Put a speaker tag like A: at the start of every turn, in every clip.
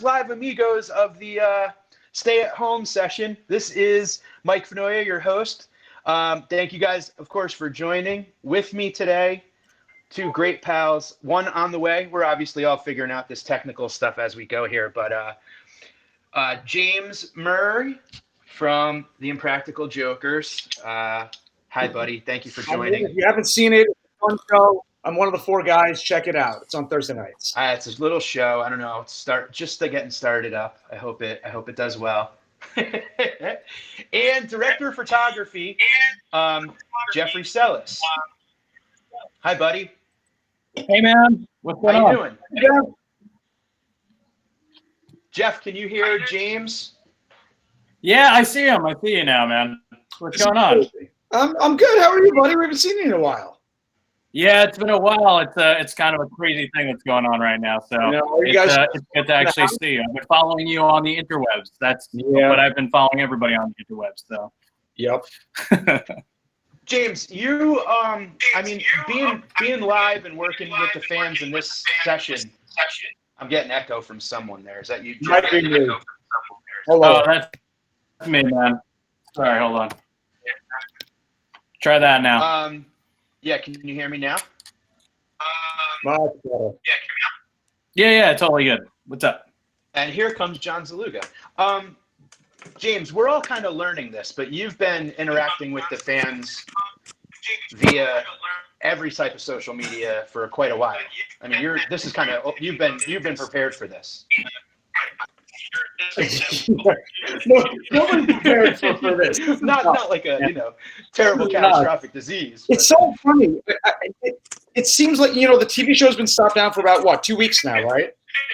A: live Amigos of the stay-at-home session. This is Mike Finoia, your host. Thank you guys, of course, for joining. With me today, two great pals, one on the way. We're obviously all figuring out this technical stuff as we go here, but James Murr from the Impractical Jokers. Hi, buddy. Thank you for joining.
B: If you haven't seen it, it's a fun show. I'm one of the four guys. Check it out. It's on Thursday nights.
A: It's a little show. I don't know. Just getting started up. I hope it does well. And director of photography, Jeffrey Celis. Hi, buddy.
C: Hey, man. What's going on?
A: How you doing?
B: Yeah.
A: Jeff, can you hear James?
C: Yeah, I see him. I see you now, man. What's going on?
B: I'm good. How are you, buddy? We haven't seen you in a while.
C: Yeah, it's been a while. It's kind of a crazy thing that's going on right now. So it's good to actually see you. I've been following you on the interwebs. That's what I've been following everybody on the interwebs. So.
B: Yep.
A: James, you being live and working with the fans in this session. I'm getting echo from someone there. Is that you?
B: Might be me.
C: Hello. Oh, that's me, man. Sorry, hold on. Try that now.
A: Yeah, can you hear me now?
C: Yeah, totally good. What's up?
A: And here comes John Szeluga. James, we're all kind of learning this, but you've been interacting with the fans via every type of social media for quite a while. I mean, you've been prepared for this.
B: Nobody's prepared for this.
A: Not like a terrible catastrophic disease. But.
B: It's so funny. It seems like the TV show's been stopped down for about 2 weeks now, right?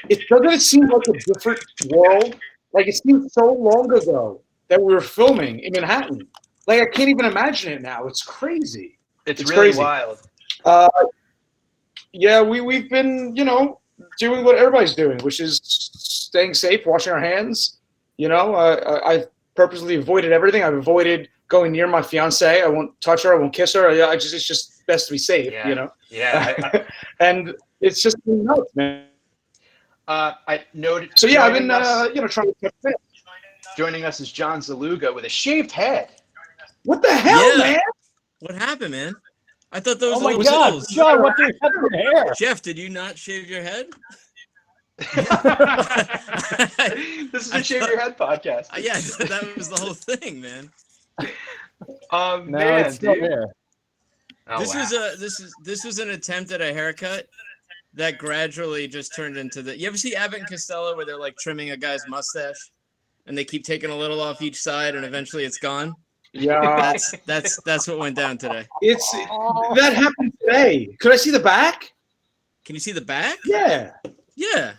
B: Doesn't it seem like a different world? Like it seems so long ago that we were filming in Manhattan. Like I can't even imagine it now. It's crazy.
A: It's really crazy. Wild.
B: Yeah, we've been doing what everybody's doing, which is staying safe, washing our hands. I've purposely avoided everything. I've avoided going near my fiance. I won't touch her. I won't kiss her. It's just best to be safe,
A: Yeah.
B: And it's just nuts, man.
A: I noted.
B: So yeah, I've been trying to keep fit.
A: Joining us is John Szeluga with a shaved head.
B: What the hell, man?
D: What happened, man? I thought those
C: were my God, John, what the heck with hair?
D: Jeff, did you not shave your head?
A: This is a shave your head podcast.
D: Yeah, that was the whole thing, man.
A: Man,
C: it's still there.
D: This was an attempt at a haircut that gradually just turned into the. You ever see Abbott and Costello where they're like trimming a guy's mustache, and they keep taking a little off each side, and eventually it's gone.
B: Yeah,
D: that's what went down today.
B: That happened today. Could I see the back?
D: Can you see the back?
B: Yeah.
D: Yeah.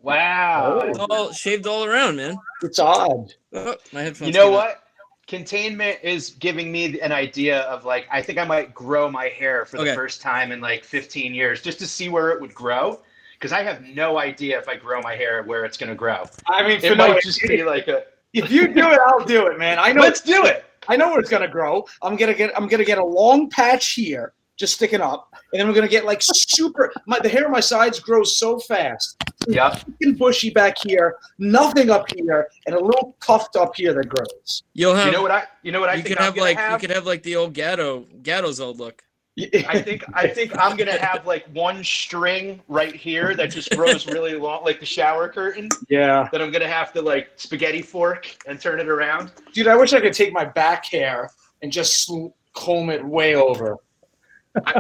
A: Wow.
D: It's all shaved all around, man.
B: It's odd.
D: Oh, my headphones.
A: You know what? Containment is giving me an idea of I think I might grow my hair for the first time in 15 years just to see where it would grow. Because I have no idea if I grow my hair where it's going to grow.
B: I mean,
A: it might just be like a.
B: If you do it, I'll do it, man. I know.
A: Let's do it.
B: I know where it's gonna grow. I'm gonna get a long patch here, just sticking up, and then we're gonna get the hair on my sides grows so fast.
A: Yeah.
B: Bushy back here, nothing up here, and a little tuft up here that grows.
D: You'll have.
A: You know what I
D: you
A: think
D: could have you could have the old Gatto's old look.
A: I think I'm gonna have one string right here that just grows really long, like the shower curtain.
B: Yeah.
A: That I'm gonna have to spaghetti fork and turn it around.
B: Dude, I wish I could take my back hair and just comb it way over.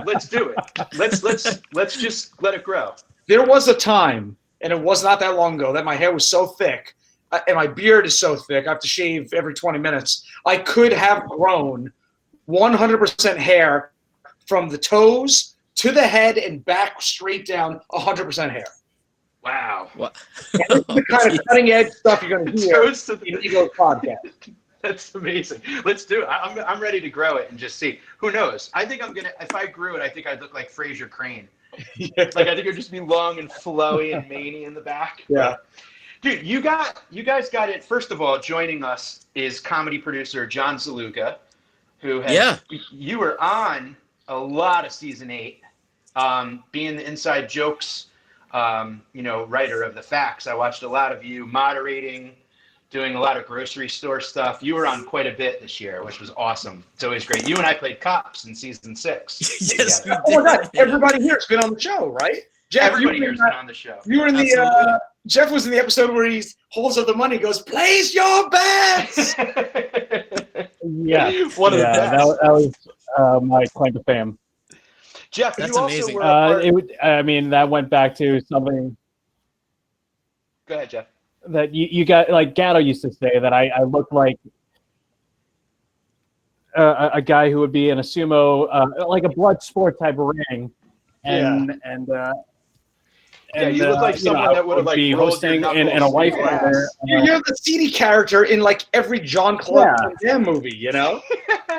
A: Let's do it. Let's just let it grow.
B: There was a time, and it was not that long ago, that my hair was so thick, and my beard is so thick. I have to shave every 20 minutes. I could have grown 100% hair. From the toes to the head and back straight down, 100% hair.
A: Wow.
D: What?
B: That's the kind of cutting edge stuff you're going to hear in the Amigos podcast.
A: That's amazing. Let's do it. I'm ready to grow it and just see. Who knows? I think if I grew it, I think I'd look like Fraser Crane. Yeah. I think it'd just be long and flowy and maney in the back.
B: Yeah.
A: Dude, you guys got it. First of all, joining us is comedy producer John Szeluga, who you were on a lot of season 8, being the inside jokes writer of the facts. I watched a lot of you moderating, doing a lot of grocery store stuff. You were on quite a bit this year, which was awesome. It's always great. You and I played cops in season 6.
D: Yes, we did.
B: Oh my God, everybody here has been on the show, right? Jeff,
A: everybody here has been on the show.
B: You were in the Jeff was in the episode where he holds up the money and goes, "Place your bets."
C: Yeah,
A: One of the best.
C: that was my claim to fame.
A: Jeff,
D: That's
A: you also
D: amazing.
A: were a part...
C: That went back to something
A: Go ahead, Jeff.
C: that you got, like Gatto used to say, that I looked like a guy who would be in a sumo, like a blood sport type of ring, and
A: you look like someone that would have like
C: be
A: hosting
C: in a wife there.
B: You're the seedy character in like every John Claude Van Damme movie, you know?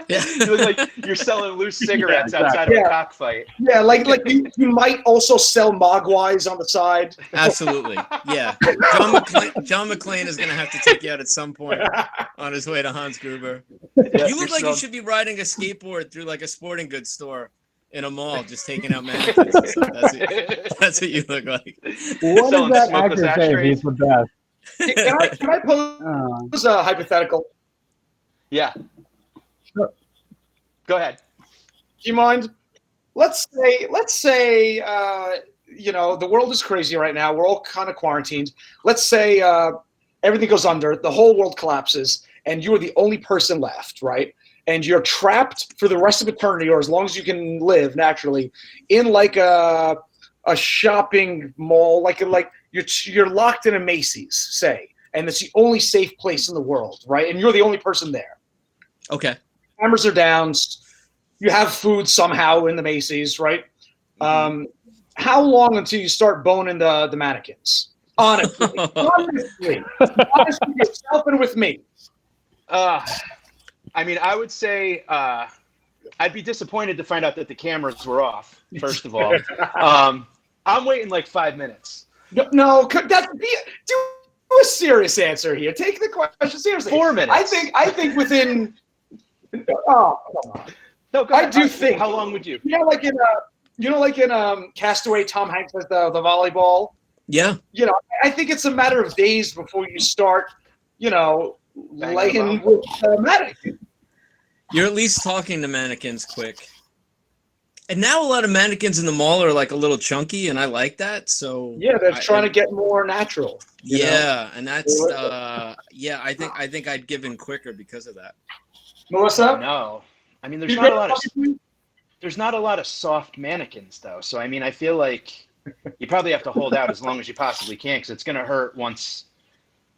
D: Yeah.
A: You look like you're selling loose cigarettes outside of a cockfight.
B: Yeah, like you might also sell mogwais on the side.
D: Absolutely. Yeah. John McClane is going to have to take you out at some point on his way to Hans Gruber.
A: Yeah,
D: You look like you should be riding a skateboard through like a sporting goods store in a mall, just taking out mannequins. That's what you look like.
C: What
A: Selling
C: does that
A: smokeless
C: actor say?
A: ashtrays.
C: He's the best.
B: Can I pose a hypothetical?
A: Yeah.
C: Sure.
A: Go ahead.
B: Do you mind? Let's say, the world is crazy right now. We're all kind of quarantined. Let's say everything goes under, the whole world collapses, and you're the only person left, right? And you're trapped for the rest of eternity, or as long as you can live naturally, in like a shopping mall, like you're locked in a Macy's, say, and it's the only safe place in the world, right? And you're the only person there.
D: Okay.
B: Cameras are down. You have food somehow in the Macy's, right?
A: Mm-hmm.
B: How long until you start boning the mannequins? Honestly, honestly, yourself and with me.
A: I mean, I would say I'd be disappointed to find out that the cameras were off, first of all. I'm waiting like 5 minutes.
B: No, do a serious answer here. Take the question seriously.
A: 4 minutes.
B: I think within. Oh, come on.
A: No, go ahead. Think. How long would you?
B: Like in Castaway, Tom Hanks has the volleyball.
D: Yeah.
B: I think it's a matter of days before you start, laying with mannequins.
D: You're at least talking to mannequins quick. And now a lot of mannequins in the mall are like a little chunky, and I like that. So
B: yeah, they're trying to get more natural.
D: Yeah, and that's I think I'd give in quicker because of that.
B: Melissa?
A: No, I mean there's not a lot of soft mannequins though. So I mean I feel like you probably have to hold out as long as you possibly can because it's gonna hurt once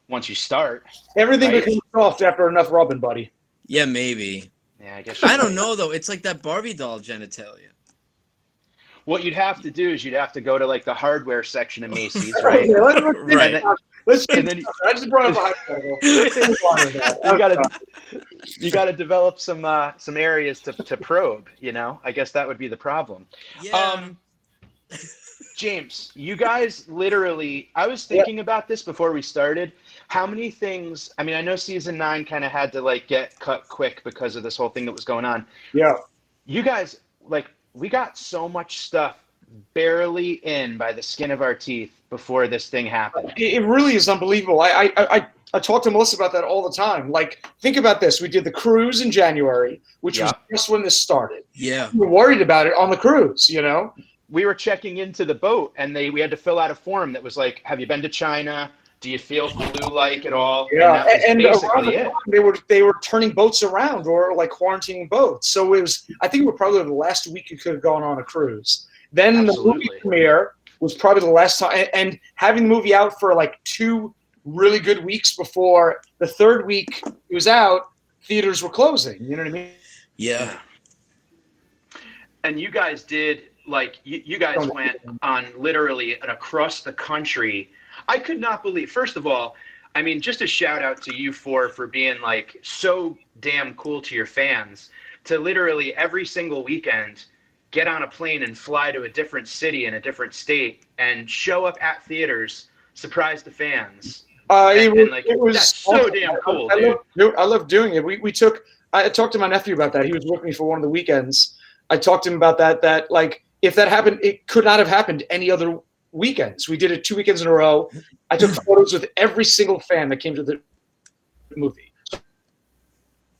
A: you start.
B: Everything becomes soft after enough rubbing, buddy.
D: Yeah, maybe.
A: Yeah, I guess.
D: I don't know though. It's like that Barbie doll genitalia.
A: What you'd have to do is you'd have to go to like the hardware section of Macy's, right?
D: Right.
B: I just brought up a hypothetical.
A: You gotta develop some areas to probe. I guess that would be the problem.
D: Yeah.
A: James, you guys literally. I was thinking about this before we started. How many things? I mean, I know season 9 kind of had to like get cut quick because of this whole thing that was going on.
B: Yeah.
A: You guys we got so much stuff barely in by the skin of our teeth before this thing happened.
B: It really is unbelievable. I talk to Melissa about that all the time. Like, think about this. We did the cruise in January, which was just when this started.
D: Yeah.
B: We were worried about it on the cruise,
A: We were checking into the boat, and we had to fill out a form that was like, have you been to China? Do you feel flu-like at all?
B: Yeah, and
A: basically it.
B: They were turning boats around or like quarantining boats. So I think it was probably the last week you could have gone on a cruise. Then the movie premiere was probably the last time, and having the movie out for like 2 really good weeks before the third week it was out, theaters were closing. You know what I mean?
D: Yeah.
A: And you guys did you guys went on literally an across the country. I could not believe. First of all, I mean, just a shout out to you for being like so damn cool to your fans to literally every single weekend get on a plane and fly to a different city in a different state and show up at theaters, surprise the fans.
B: It was
A: that's so damn cool.
B: I love doing it. I talked to my nephew about that. He was with me for one of the weekends. I talked to him about that like if that happened, it could not have happened any other weekends. We did it 2 weekends in a row. I took photos with every single fan that came to the movie.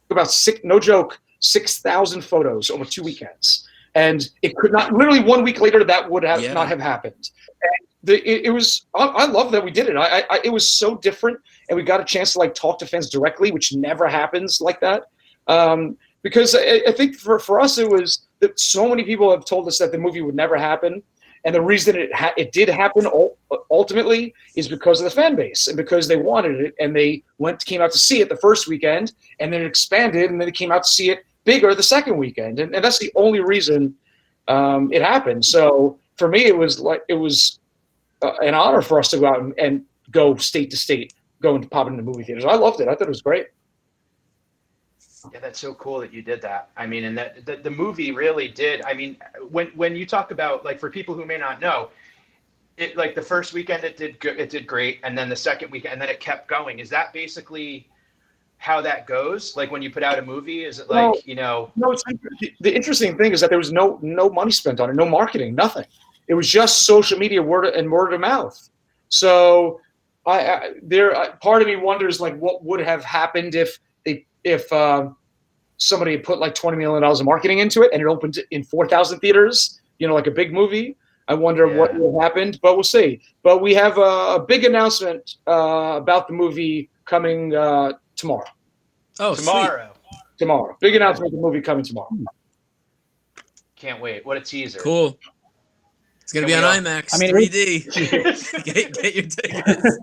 B: About no joke, 6,000 photos over 2 weekends. And it could not, literally 1 week later, that would have not have happened. And it was, I love that we did it. It was so different, and we got a chance to like talk to fans directly, which never happens like that. Because I think for us, it was that so many people have told us that the movie would never happen. And the reason it did happen ultimately is because of the fan base and because they wanted it, and they came out to see it the first weekend, and then it expanded, and then they came out to see it bigger the second weekend, and that's the only reason it happened. So for me, it was an honor for us to go out and go state to state, go and pop into movie theaters. I loved it. I thought it was great.
A: Yeah, that's so cool that you did that. I mean, and that the movie really did. I mean, when you talk about, like, for people who may not know, it, like, the first weekend it did great, and then the second weekend, and then it kept going. Is that basically how that goes? Like, when you put out a movie, is it like, No,
B: it's the interesting thing is that there was no money spent on it, no marketing, nothing. It was just social media, word of mouth. So part of me wonders, like, what would have happened if somebody had put like $20 million of marketing into it and it opened in 4,000 theaters, like a big movie. I wonder what would have happened, but we'll see. But we have a big announcement about the movie coming tomorrow.
A: Oh, tomorrow.
D: Sweet.
B: Tomorrow. Big announcement of the movie coming tomorrow.
A: Can't wait. What a teaser.
D: Cool. It's going to be on IMAX, 3D. get your tickets.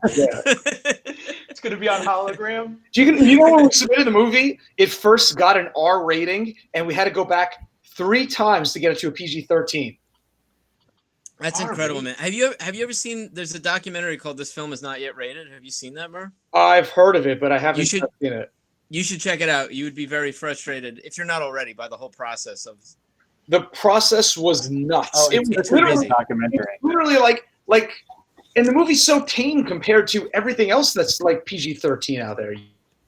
A: It's going to be on hologram.
B: You know when we submitted the movie, it first got an R rating, and we had to go back 3 times to get it to a PG-13.
D: That's incredible, man. Have you ever seen, there's a documentary called This Film Is Not Yet Rated. Have you seen that, Murr?
B: I've heard of it, but I haven't seen it.
D: You should check it out. You would be very frustrated, if you're not already, by the whole process of...
B: The process was nuts.
C: Oh,
B: it was literally
C: documentary.
B: Literally like, and the movie's so tame compared to everything else that's like PG-13 out there,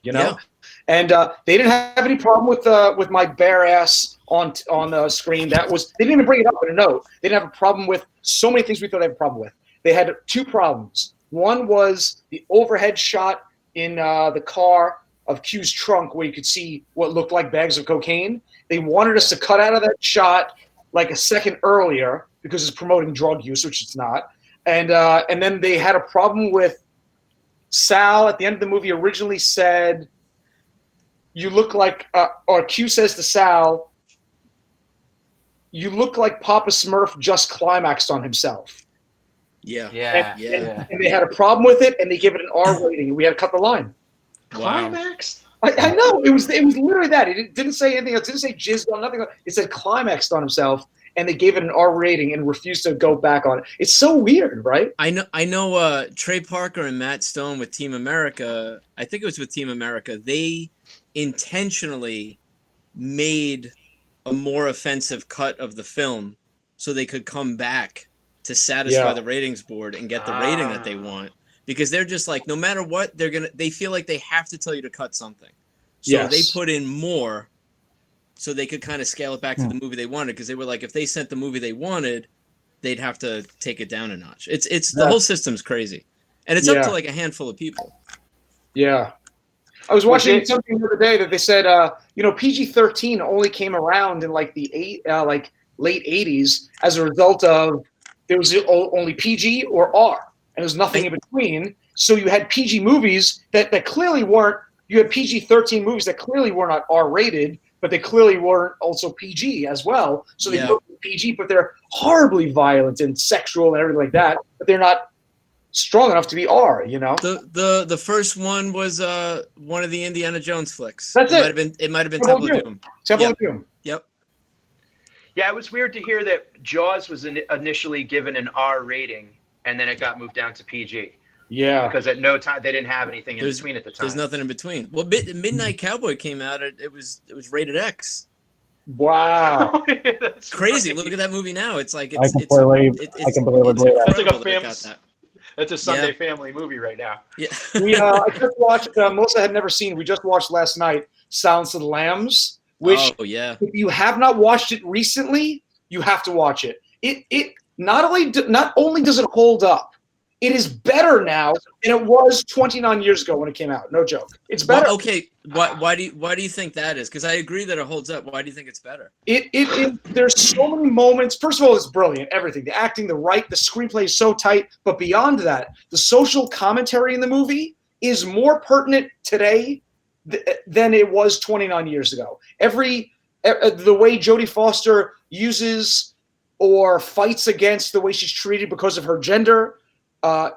D: Yeah.
B: And they didn't have any problem with my bare ass on the screen. They didn't even bring it up in a note. They didn't have a problem with so many things we thought they had a problem with. They had 2 problems. One was the overhead shot in the car of Q's trunk, where you could see what looked like bags of cocaine. They wanted us to cut out of that shot like a second earlier because it's promoting drug use, which it's not. And then they had a problem with Sal at the end of the movie originally said, you look like, or Q says to Sal, you look like Papa Smurf just climaxed on himself.
D: Yeah.
B: And they had a problem with it, and they gave it an R rating. We had to cut the line.
D: Wow.
A: Climaxed?
B: I know. It was literally that. It didn't say anything else. It didn't say jizzed on nothing. It said climaxed on himself, and they gave it an R rating and refused to go back on it. It's so weird, right?
D: I know Trey Parker and Matt Stone with Team America, I think it was with Team America, they intentionally made a more offensive cut of the film so they could come back to satisfy the ratings board and get the rating that they want. Because they're just like, no matter what, they feel like they have to tell you to cut something. So they put in more so they could kind of scale it back to the movie they wanted. Because they were like, if they sent the movie they wanted, they'd have to take it down a notch. It's the whole system's crazy. And it's up to like a handful of people.
B: Yeah. I was watching something the other day that they said, PG-13 only came around in like the late 80s as a result of there was only PG or R. And there's nothing in between. So you had PG movies that clearly weren't. You had PG-13 movies that clearly were not R-rated, but they clearly weren't also PG as well. So they go PG, but they're horribly violent and sexual and everything like that. But they're not strong enough to be R.
D: The first one was one of the Indiana Jones flicks.
B: That's it.
D: It might have been Temple of Doom.
B: Temple of Doom.
D: Yep.
A: Yeah, it was weird to hear that Jaws was initially given an R rating, and then it got moved down to PG.
B: Yeah.
A: Because at no time they didn't have anything in between at the time.
D: There's nothing in between. Well, Midnight Cowboy came out. It was rated X.
B: Wow.
D: That's crazy. Look at that movie now. It's like
C: I completely believe that.
A: That's like a family. That's a Sunday family movie right now.
D: Yeah.
B: I just watched. Melissa had never seen. We just watched last night. Silence of the Lambs. Which, if you have not watched it recently, you have to watch it. not only does it hold up, it is better now than it was 29 years ago when it came out. No joke. It's better.
D: Well, okay. Why do you think that is? Because I agree that it holds up. Why do you think it's better?
B: There's so many moments. First of all, it's brilliant. Everything. The acting, the screenplay is so tight. But beyond that, the social commentary in the movie is more pertinent today than it was 29 years ago. The way Jodie Foster uses or fights against the way she's treated because of her gender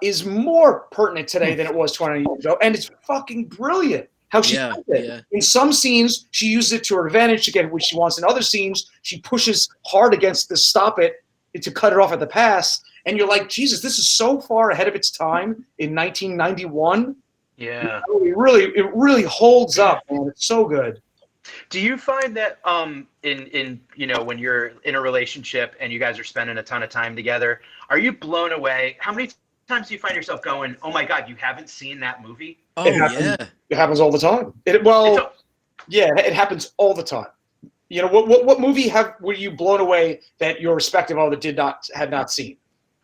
B: is more pertinent today than it was 20 years ago. And it's fucking brilliant how she does it. Yeah. In some scenes, she uses it to her advantage to get what she wants. In other scenes, she pushes hard against the stop it to cut it off at the pass. And you're like, Jesus, this is so far ahead of its time in 1991.
A: Yeah.
B: It really holds up, man. It's so good.
A: Do you find that in when you're in a relationship and you guys are spending a ton of time together, are you blown away? How many times do you find yourself going, "Oh my God, you haven't seen that movie"?
D: Oh,
B: it happens all the time. It happens all the time. You know, what movie were you blown away that your respective other had not seen?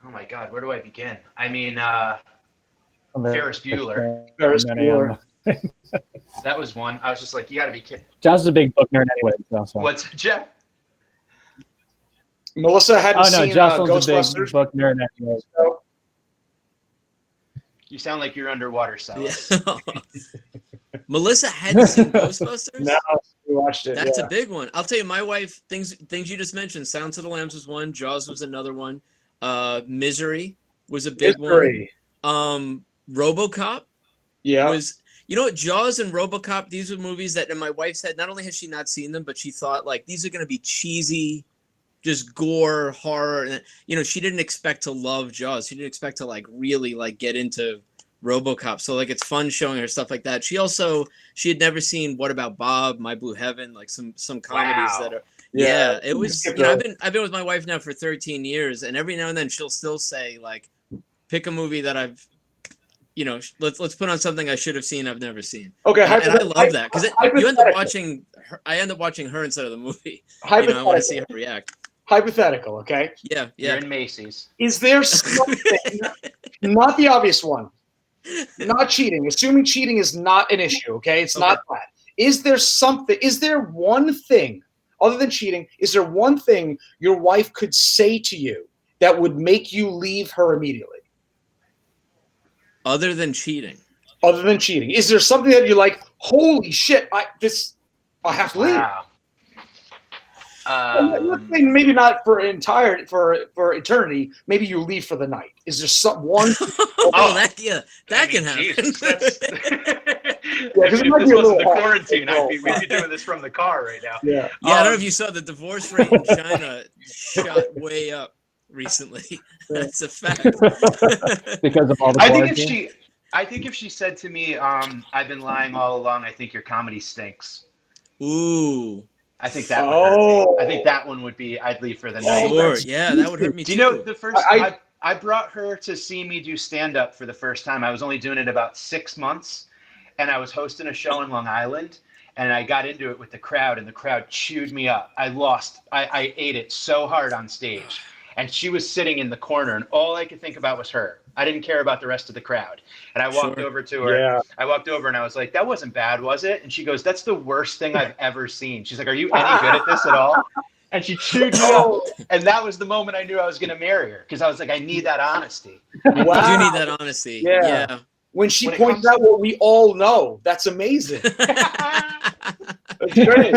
A: Oh my God, where do I begin? I mean, Ferris Bueller. That was one. I was just like, you got to be kidding.
E: John's a big book nerd anyway. So.
A: What's Jeff?
B: Melissa hadn't seen
E: Jocelyn's
B: Ghostbusters.
E: a big book nerd anyway. So.
A: You sound like you're underwater, Celis.
D: Yeah. Melissa hadn't seen Ghostbusters?
B: No, we watched it.
D: That's a big one. I'll tell you, my wife, things you just mentioned, Silence of the Lambs was one, Jaws was another one, Misery was a big one. RoboCop was, you know what, Jaws and RoboCop, these were movies that my wife said, not only has she not seen them, but she thought, like, these are going to be cheesy, just gore, horror. And, you know, she didn't expect to love Jaws. She didn't expect to, like, really, like, get into RoboCop. So, like, it's fun showing her stuff like that. She had never seen What About Bob, My Blue Heaven, like some comedies that are, it was, you know, I've been with my wife now for 13 years, and every now and then she'll still say, like, pick a movie that I've, you know, let's put on something I should have seen I've never seen. Okay, and I love that because you end up watching her. I end up watching her instead of the movie. You know, I want to see her react.
B: Hypothetical, okay?
D: Yeah.
A: You're in Macy's.
B: Is there something, not the obvious one, not cheating? Assuming cheating is not an issue, okay? It's not that. Is there one thing other than cheating? Is there one thing your wife could say to you that would make you leave her immediately?
D: Other than cheating.
B: Is there something that you're like, holy shit, I have to leave? Wow. Maybe not for eternity. Maybe you leave for the night. Is there one?
D: That can happen.
A: If this wasn't the quarantine, we'd be doing this from the car right now.
B: Yeah.
D: I don't know if you saw the divorce rate in China shot way up recently. That's a fact.
E: Because of all the quarantine?
A: I think if she said to me, I've been lying all along, I think your comedy stinks.
D: Ooh.
A: I think that would hurt me. I think that one would be, I'd leave for the night.
D: Sure. Yeah, that would hurt me too.
A: Do you know, the first I brought her to see me do stand-up for the first time. I was only doing it about 6 months, and I was hosting a show in Long Island, and I got into it with the crowd, and the crowd chewed me up. I ate it so hard on stage. And she was sitting in the corner, and all I could think about was her. I didn't care about the rest of the crowd. And I walked over to her. Yeah. I walked over, and I was like, that wasn't bad, was it? And she goes, that's the worst thing I've ever seen. She's like, are you any good at this at all? And she chewed me up. And that was the moment I knew I was going to marry her, because I was like, I need that honesty.
D: Wow. You do need that honesty. Yeah.
B: When she points out what we all know, that's amazing. That's great.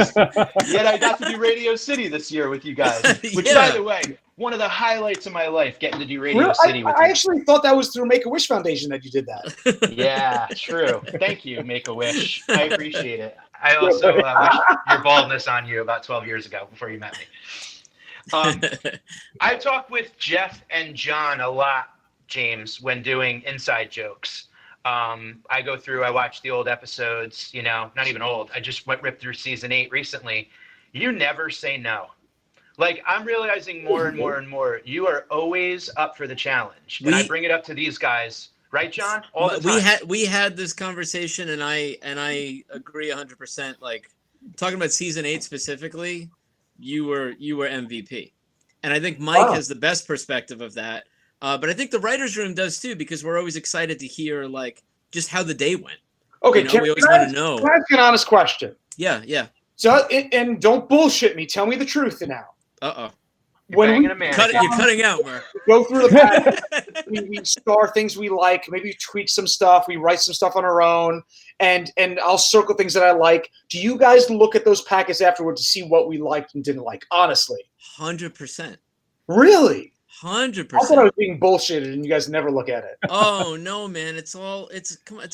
A: Yet I got to do Radio City this year with you guys, which, by the way, one of the highlights of my life, getting to do Radio City with you.
B: I actually thought that was through Make-A-Wish Foundation that you did that.
A: Yeah, true. Thank you, Make-A-Wish. I appreciate it. I also wish your baldness on you about 12 years ago before you met me. I talk with Geoff and John a lot, James, when doing inside jokes. I watch the old episodes, you know, not even old. I just ripped through season 8 recently. You never say no. Like, I'm realizing more and more and more, you are always up for the challenge. And I bring it up to these guys, right, John? All the time.
D: We had this conversation, and I agree 100%. Like, talking about season 8 specifically, you were MVP. And I think Mike has the best perspective of that. But I think the writer's room does too, because we're always excited to hear like just how the day went.
B: Okay,
D: we always want to know.
B: Can I ask you an honest question?
D: Yeah.
B: So, and don't bullshit me. Tell me the truth now.
D: Uh-oh.
B: When
A: you're
D: cutting out, Murr.
B: Go through the pack, we star things we like, maybe tweak some stuff, we write some stuff on our own, and I'll circle things that I like. Do you guys look at those packets afterward to see what we liked and didn't like? Honestly.
D: 100%.
B: Really?
D: 100%.
B: I thought I was being bullshitted, and you guys never look at it.
D: Oh no, man! It's a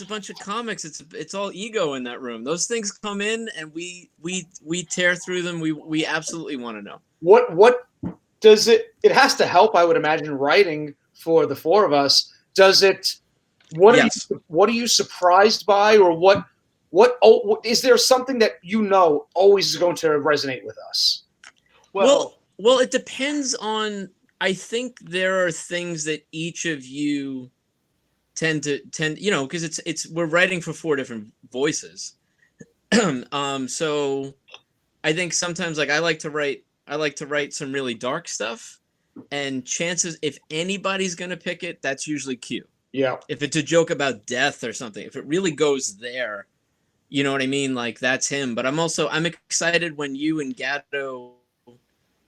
D: bunch of comics. It's all ego in that room. Those things come in, and we tear through them. We absolutely want to know.
B: What does it? It has to help, I would imagine, writing for the four of us. Does it? What are you surprised by, or what? Is there something that always is going to resonate with us?
D: Well, it depends on. I think there are things that each of you tend, because we're writing for four different voices. So I think sometimes like I like to write some really dark stuff, and chances if anybody's going to pick it, that's usually Q.
B: Yeah.
D: If it's a joke about death or something, if it really goes there, you know what I mean? Like that's him. But I'm excited when you and Gatto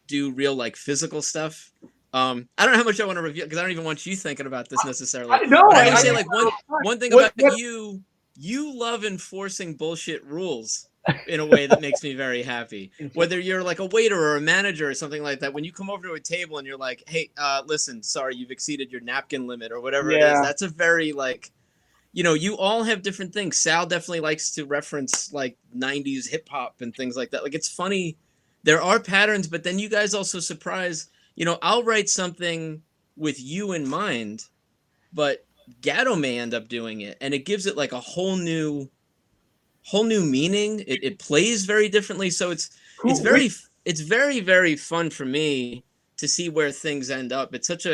D: do real like physical stuff. I don't know how much I want to reveal because I don't even want you thinking about this necessarily. I would say like one thing about you love enforcing bullshit rules in a way that makes me very happy. Whether you're like a waiter or a manager or something like that, when you come over to a table and you're like, hey, listen, sorry, you've exceeded your napkin limit or whatever it is. That's a very like, you all have different things. Sal definitely likes to reference like 90s hip hop and things like that. Like it's funny. There are patterns, but then you guys also surprise. I'll write something with you in mind, but Gatto may end up doing it, and it gives it like a whole new meaning. It plays very differently, so it's very very fun for me to see where things end up. There's such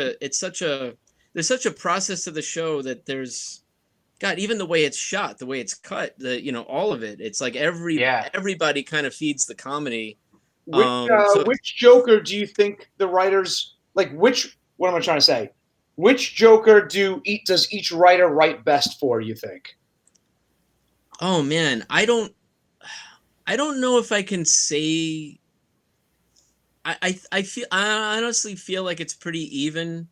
D: a process to the show that there's even the way it's shot, the way it's cut, all of it. It's like everybody kind of feeds the comedy.
B: Which Joker do you think the writers like? What am I trying to say? Which Joker does each writer write best for? You think?
D: Oh man, I don't know if I can say. I honestly feel like it's pretty even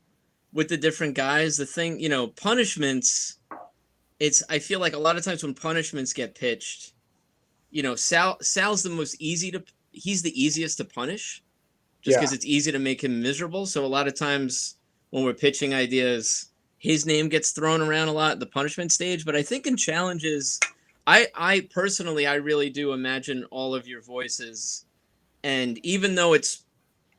D: with the different guys. The thing, punishments. I feel like a lot of times when punishments get pitched, Sal's the most he's the easiest to punish just because it's easy to make him miserable. So a lot of times when we're pitching ideas, his name gets thrown around a lot at the punishment stage. But I think in challenges, I personally, I really do imagine all of your voices. And even though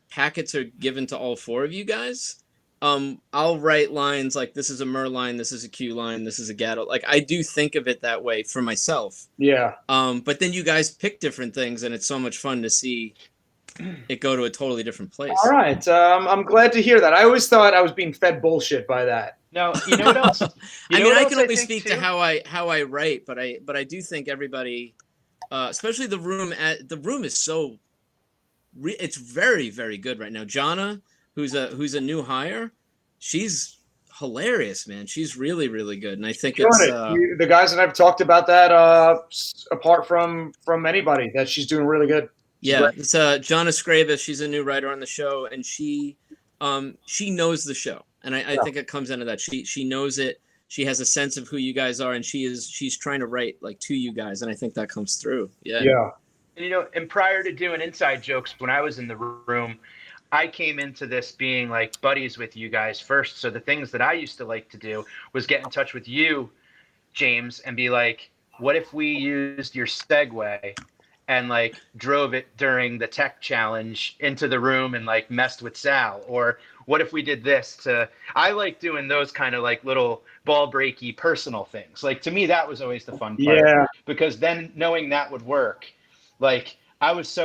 D: packets are given to all four of you guys, I'll write lines like this is a Murr line, this is a Q line, this is a Gatto. Like I do think of it that way for myself.
B: Yeah.
D: But then you guys pick different things, and it's so much fun to see it go to a totally different place.
B: All right. I'm glad to hear that. I always thought I was being fed bullshit by that.
A: No, you know what else?
D: I can only speak to how I write, but I do think everybody, especially the room is so. It's very very good right now. Jonna, who's a new hire, she's hilarious, man. She's really really good, and I think
B: the guys and I've talked about that. Apart from anybody, that she's doing really good.
D: It's Jonas Gravis. She's a new writer on the show, and she knows the show, and I think it comes into that. She knows it. She has a sense of who you guys are, and she's trying to write like to you guys, and I think that comes through.
B: Yeah.
A: And prior to doing inside jokes, when I was in the room, I came into this being like buddies with you guys first. So the things that I used to like to do was get in touch with you, James, and be like, what if we used your Segway and like drove it during the tech challenge into the room and like messed with Sal? Or what if we did this I like doing those kind of like little ball breaky personal things. Like to me, that was always the fun part.
B: Yeah.
A: Because then knowing that would work, like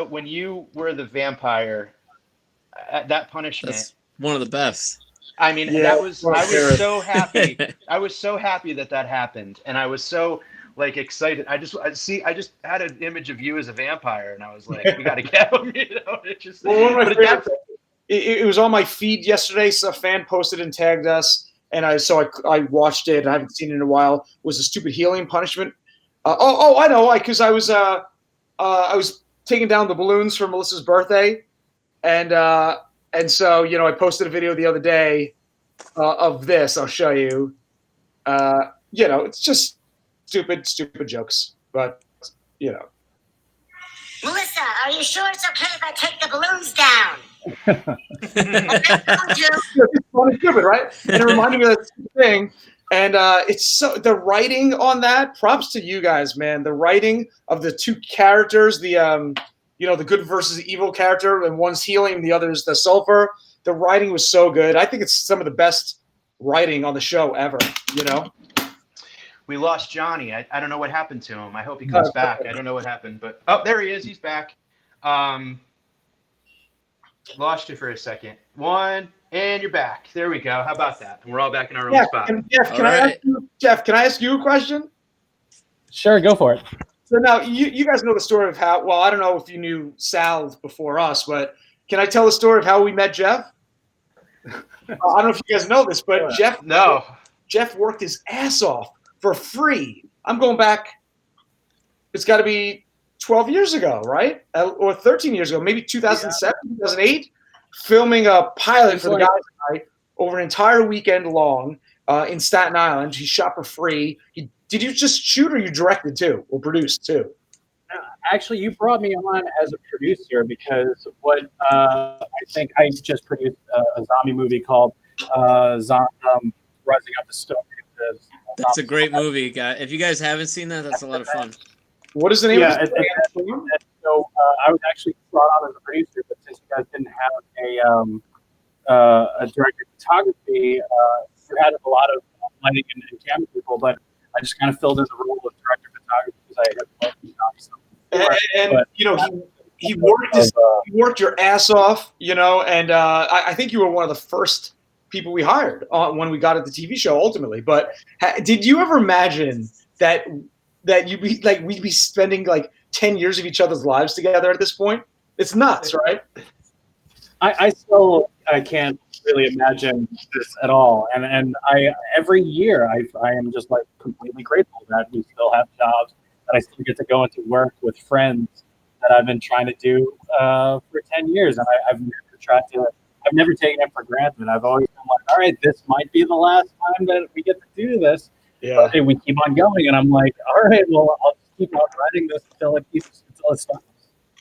A: when you were the vampire, that punishment.
D: That's one of the best.
A: I mean, I was so happy. I was so happy that happened, and I was so like excited. I just had an image of you as a vampire, and I was like, we got to get him. It just.
B: Well, it was on my feed yesterday. So a fan posted and tagged us, and I watched it. I haven't seen it in a while. Was a stupid helium punishment. I know, because I was taking down the balloons for Melissa's birthday, and so I posted a video the other day of this. I'll show you. It's just stupid jokes, but
F: Melissa, are you sure it's okay if I take the balloons down?
B: It's stupid, right? And it reminded me of that thing. And it's so the writing on that. Props to you guys, man. The writing of the two characters, the good versus evil character, and one's helium, the other's the sulfur. The writing was so good. I think it's some of the best writing on the show ever.
A: We lost Johnny. I don't know what happened to him. I hope he comes back. I don't know what happened, but there he is. He's back. Lost you for a second. One, and you're back. There we go. How about that? And we're all back in our own spot.
B: Geoff, can I ask you a question?
E: Sure, go for it.
B: So now you guys know the story of how. Well, I don't know if you knew Sal before us, but can I tell the story of how we met Geoff? I don't know if you guys know this, but Geoff worked his ass off for free. I'm going back. It's got to be 12 years ago, right? Or 13 years ago, maybe 2007, 2008, filming a pilot for the guys and I over an entire weekend long in Staten Island. He shot for free. Did you just shoot, or you directed too, or produced too?
E: Actually, you brought me on as a producer because I think I just produced a zombie movie called Rising Up the Stone.
D: That's a great movie, guys. If you guys haven't seen that, that's a lot of fun.
B: What is the name of it?
E: So I was actually brought on as a producer, but since you guys didn't have a director of photography, we had a lot of lighting and camera people, but I just kind of filled in the role of director of photography because I had
B: he worked your ass off, and I think you were one of the first people we hired when we got at the TV show ultimately. But did you ever imagine that we'd be spending like 10 years of each other's lives together at this point? It's nuts, right?
E: I can't really imagine this at all. And every year I am just like completely grateful that we still have jobs, that I still get to go into work with friends that I've been trying to do for 10 years. And I've never taken it for granted. I've always been like, all right, this might be the last time that we get to do this.
B: Yeah.
E: But we keep on going, and I'm like, all right, well, I'll just keep on writing this until it stops.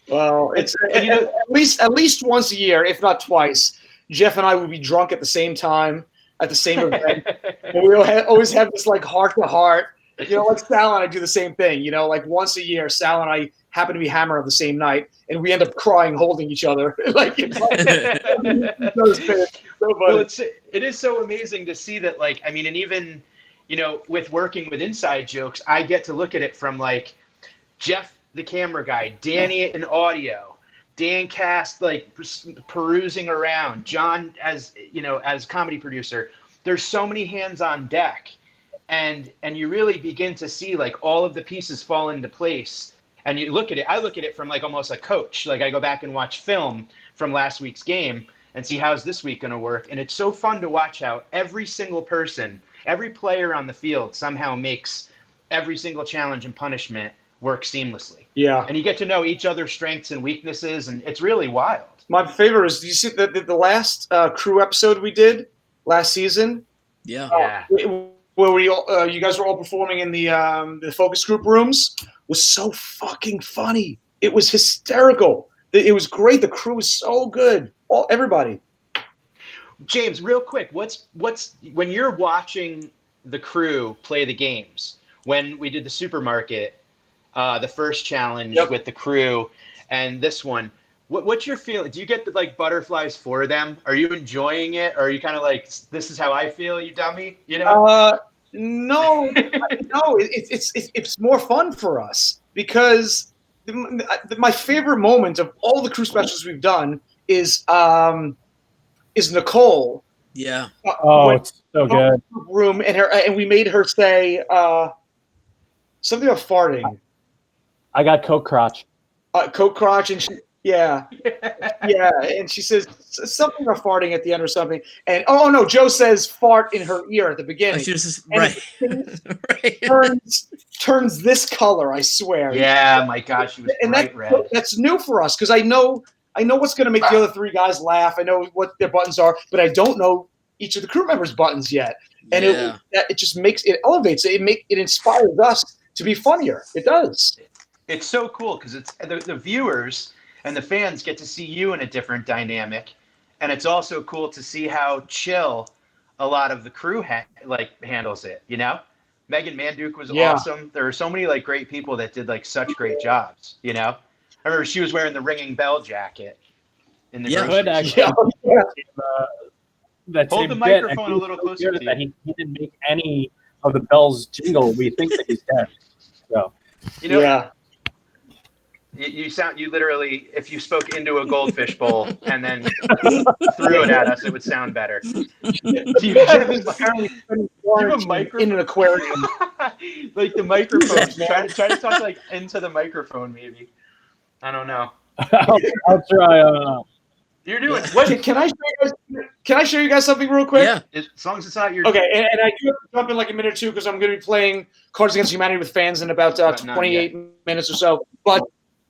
B: Well, it's at least once a year, if not twice, Geoff and I would be drunk at the same time at the same event, and we always have this like heart to heart. Like Sal and I do the same thing. Like once a year, Sal and I happen to be hammered on the same night, and we end up crying, holding each other.
A: Well, it is so amazing to see that. And even with working with inside jokes, I get to look at it from like Geoff, the camera guy, Danny in audio, Dan Cast perusing around, John as comedy producer. There's so many hands on deck, and you really begin to see like all of the pieces fall into place. And you look at it. I look at it from like almost a coach. Like I go back and watch film from last week's game and see how's this week going to work. And it's so fun to watch how every single person, every player on the field somehow makes every single challenge and punishment work seamlessly.
B: Yeah.
A: And you get to know each other's strengths and weaknesses, and it's really wild.
B: My favorite is, do you see the last crew episode we did last season?
D: Yeah.
B: Where you guys were all performing in the focus group rooms was so fucking funny. It was hysterical. It was great. The crew was so good. Everybody.
A: James, real quick, what's when you're watching the crew play the games? When we did the supermarket, the first challenge with the crew, and this one, what's your feeling? Do you get the butterflies for them? Are you enjoying it, or are you kind of like, this is how I feel, you dummy?
B: No, it's more fun for us because my favorite moment of all the crew specials we've done is Nicole.
D: Yeah.
E: It's so good.
B: Room and we made her say something about farting.
E: I got coke crotch.
B: Coke crotch, and yeah. Yeah, and she says something about farting at the end or something. And oh no, Joe says fart in her ear at the beginning.
D: She was just,
B: And
D: right.
B: right. turns this color, I swear.
A: Yeah, my gosh, she was bright red.
B: That's new for us because I know what's going to make the other three guys laugh. I know what their buttons are, but I don't know each of the crew members' buttons yet. And it just elevates it. It inspires us to be funnier. It does.
A: It's so cool because it's the viewers and the fans get to see you in a different dynamic, and it's also cool to see how chill a lot of the crew handles it. You know, Megan Manduke was awesome. There were so many like great people that did like such great jobs. You know, I remember she was wearing the ringing bell jacket in the grocery store. Hold the microphone a little closer to you.
E: He didn't make any of the bells jingle. We think that he's dead. So,
A: you know, you literally, if you spoke into a goldfish bowl and then threw it at us, it would sound better. Do you have a microphone
B: in an aquarium?
A: Like the microphone. Try to talk like into the microphone, maybe. I don't know.
E: I'll try.
A: You're doing.
B: What? Can I show you guys something real quick?
D: Yeah.
A: As long as it's not your.
B: Okay, and I do have to jump in like a minute or two because I'm going to be playing Cards Against Humanity with fans in about 28 minutes or so. But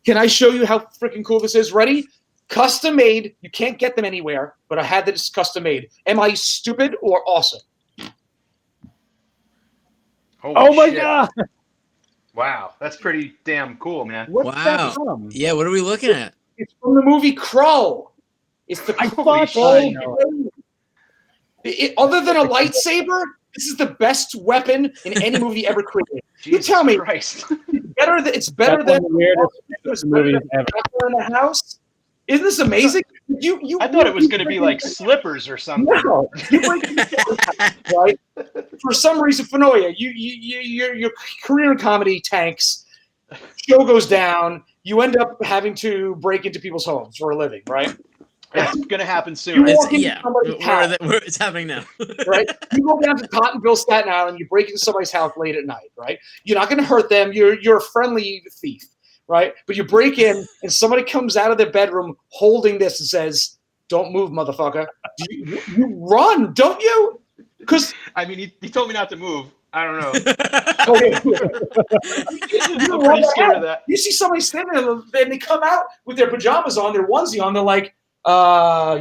B: can I show you how freaking cool this is? Ready? Custom made. You can't get them anywhere, but I had this custom made. Am I stupid or awesome?
E: Oh my God!
A: Wow, that's pretty damn cool, man.
B: What's that from?
D: Yeah, what are we looking at?
B: It's from the movie Krull. It's the other than a lightsaber, this is the best weapon in any movie ever created. You tell me,
A: Christ.
B: it's better than
E: the weirdest movie ever.
B: In the house. Isn't this amazing?
A: I thought it was going to be like slippers or something.
B: No, right? For some reason, Finoia, your career in comedy tanks. Show goes down. You end up having to break into people's homes for a living, right?
A: It's going to happen soon.
D: It's happening now.
B: Right? You go down to Tottenville, Staten Island, you break into somebody's house late at night, right? You're not going to hurt them. You're a friendly thief, right? But you break in, and somebody comes out of their bedroom holding this and says, "Don't move, motherfucker." You run, don't you? Because
A: I mean, he told me not to move. I don't know.
B: I'm
A: pretty scared of that.
B: You see somebody standing there, and they come out with their pajamas on, their onesie on. They're like,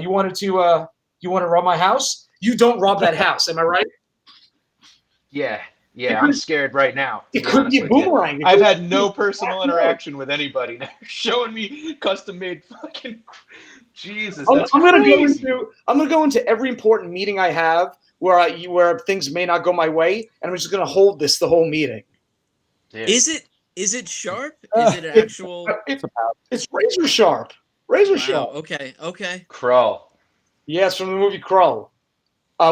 B: you want to rob my house? You don't rob that house. Am I right?
A: Yeah. I'm scared right now.
B: It could be a boomerang.
A: I've had no personal interaction with anybody. They're showing me custom-made fucking. Jesus, that's
B: I'm gonna go into every important meeting I have where things may not go my way, and I'm just gonna hold this the whole meeting.
A: Yeah.
D: Is it sharp? Is it actual?
B: It's razor sharp. Razor sharp.
D: Okay.
A: Krull.
B: Yeah, it's from the movie Krull.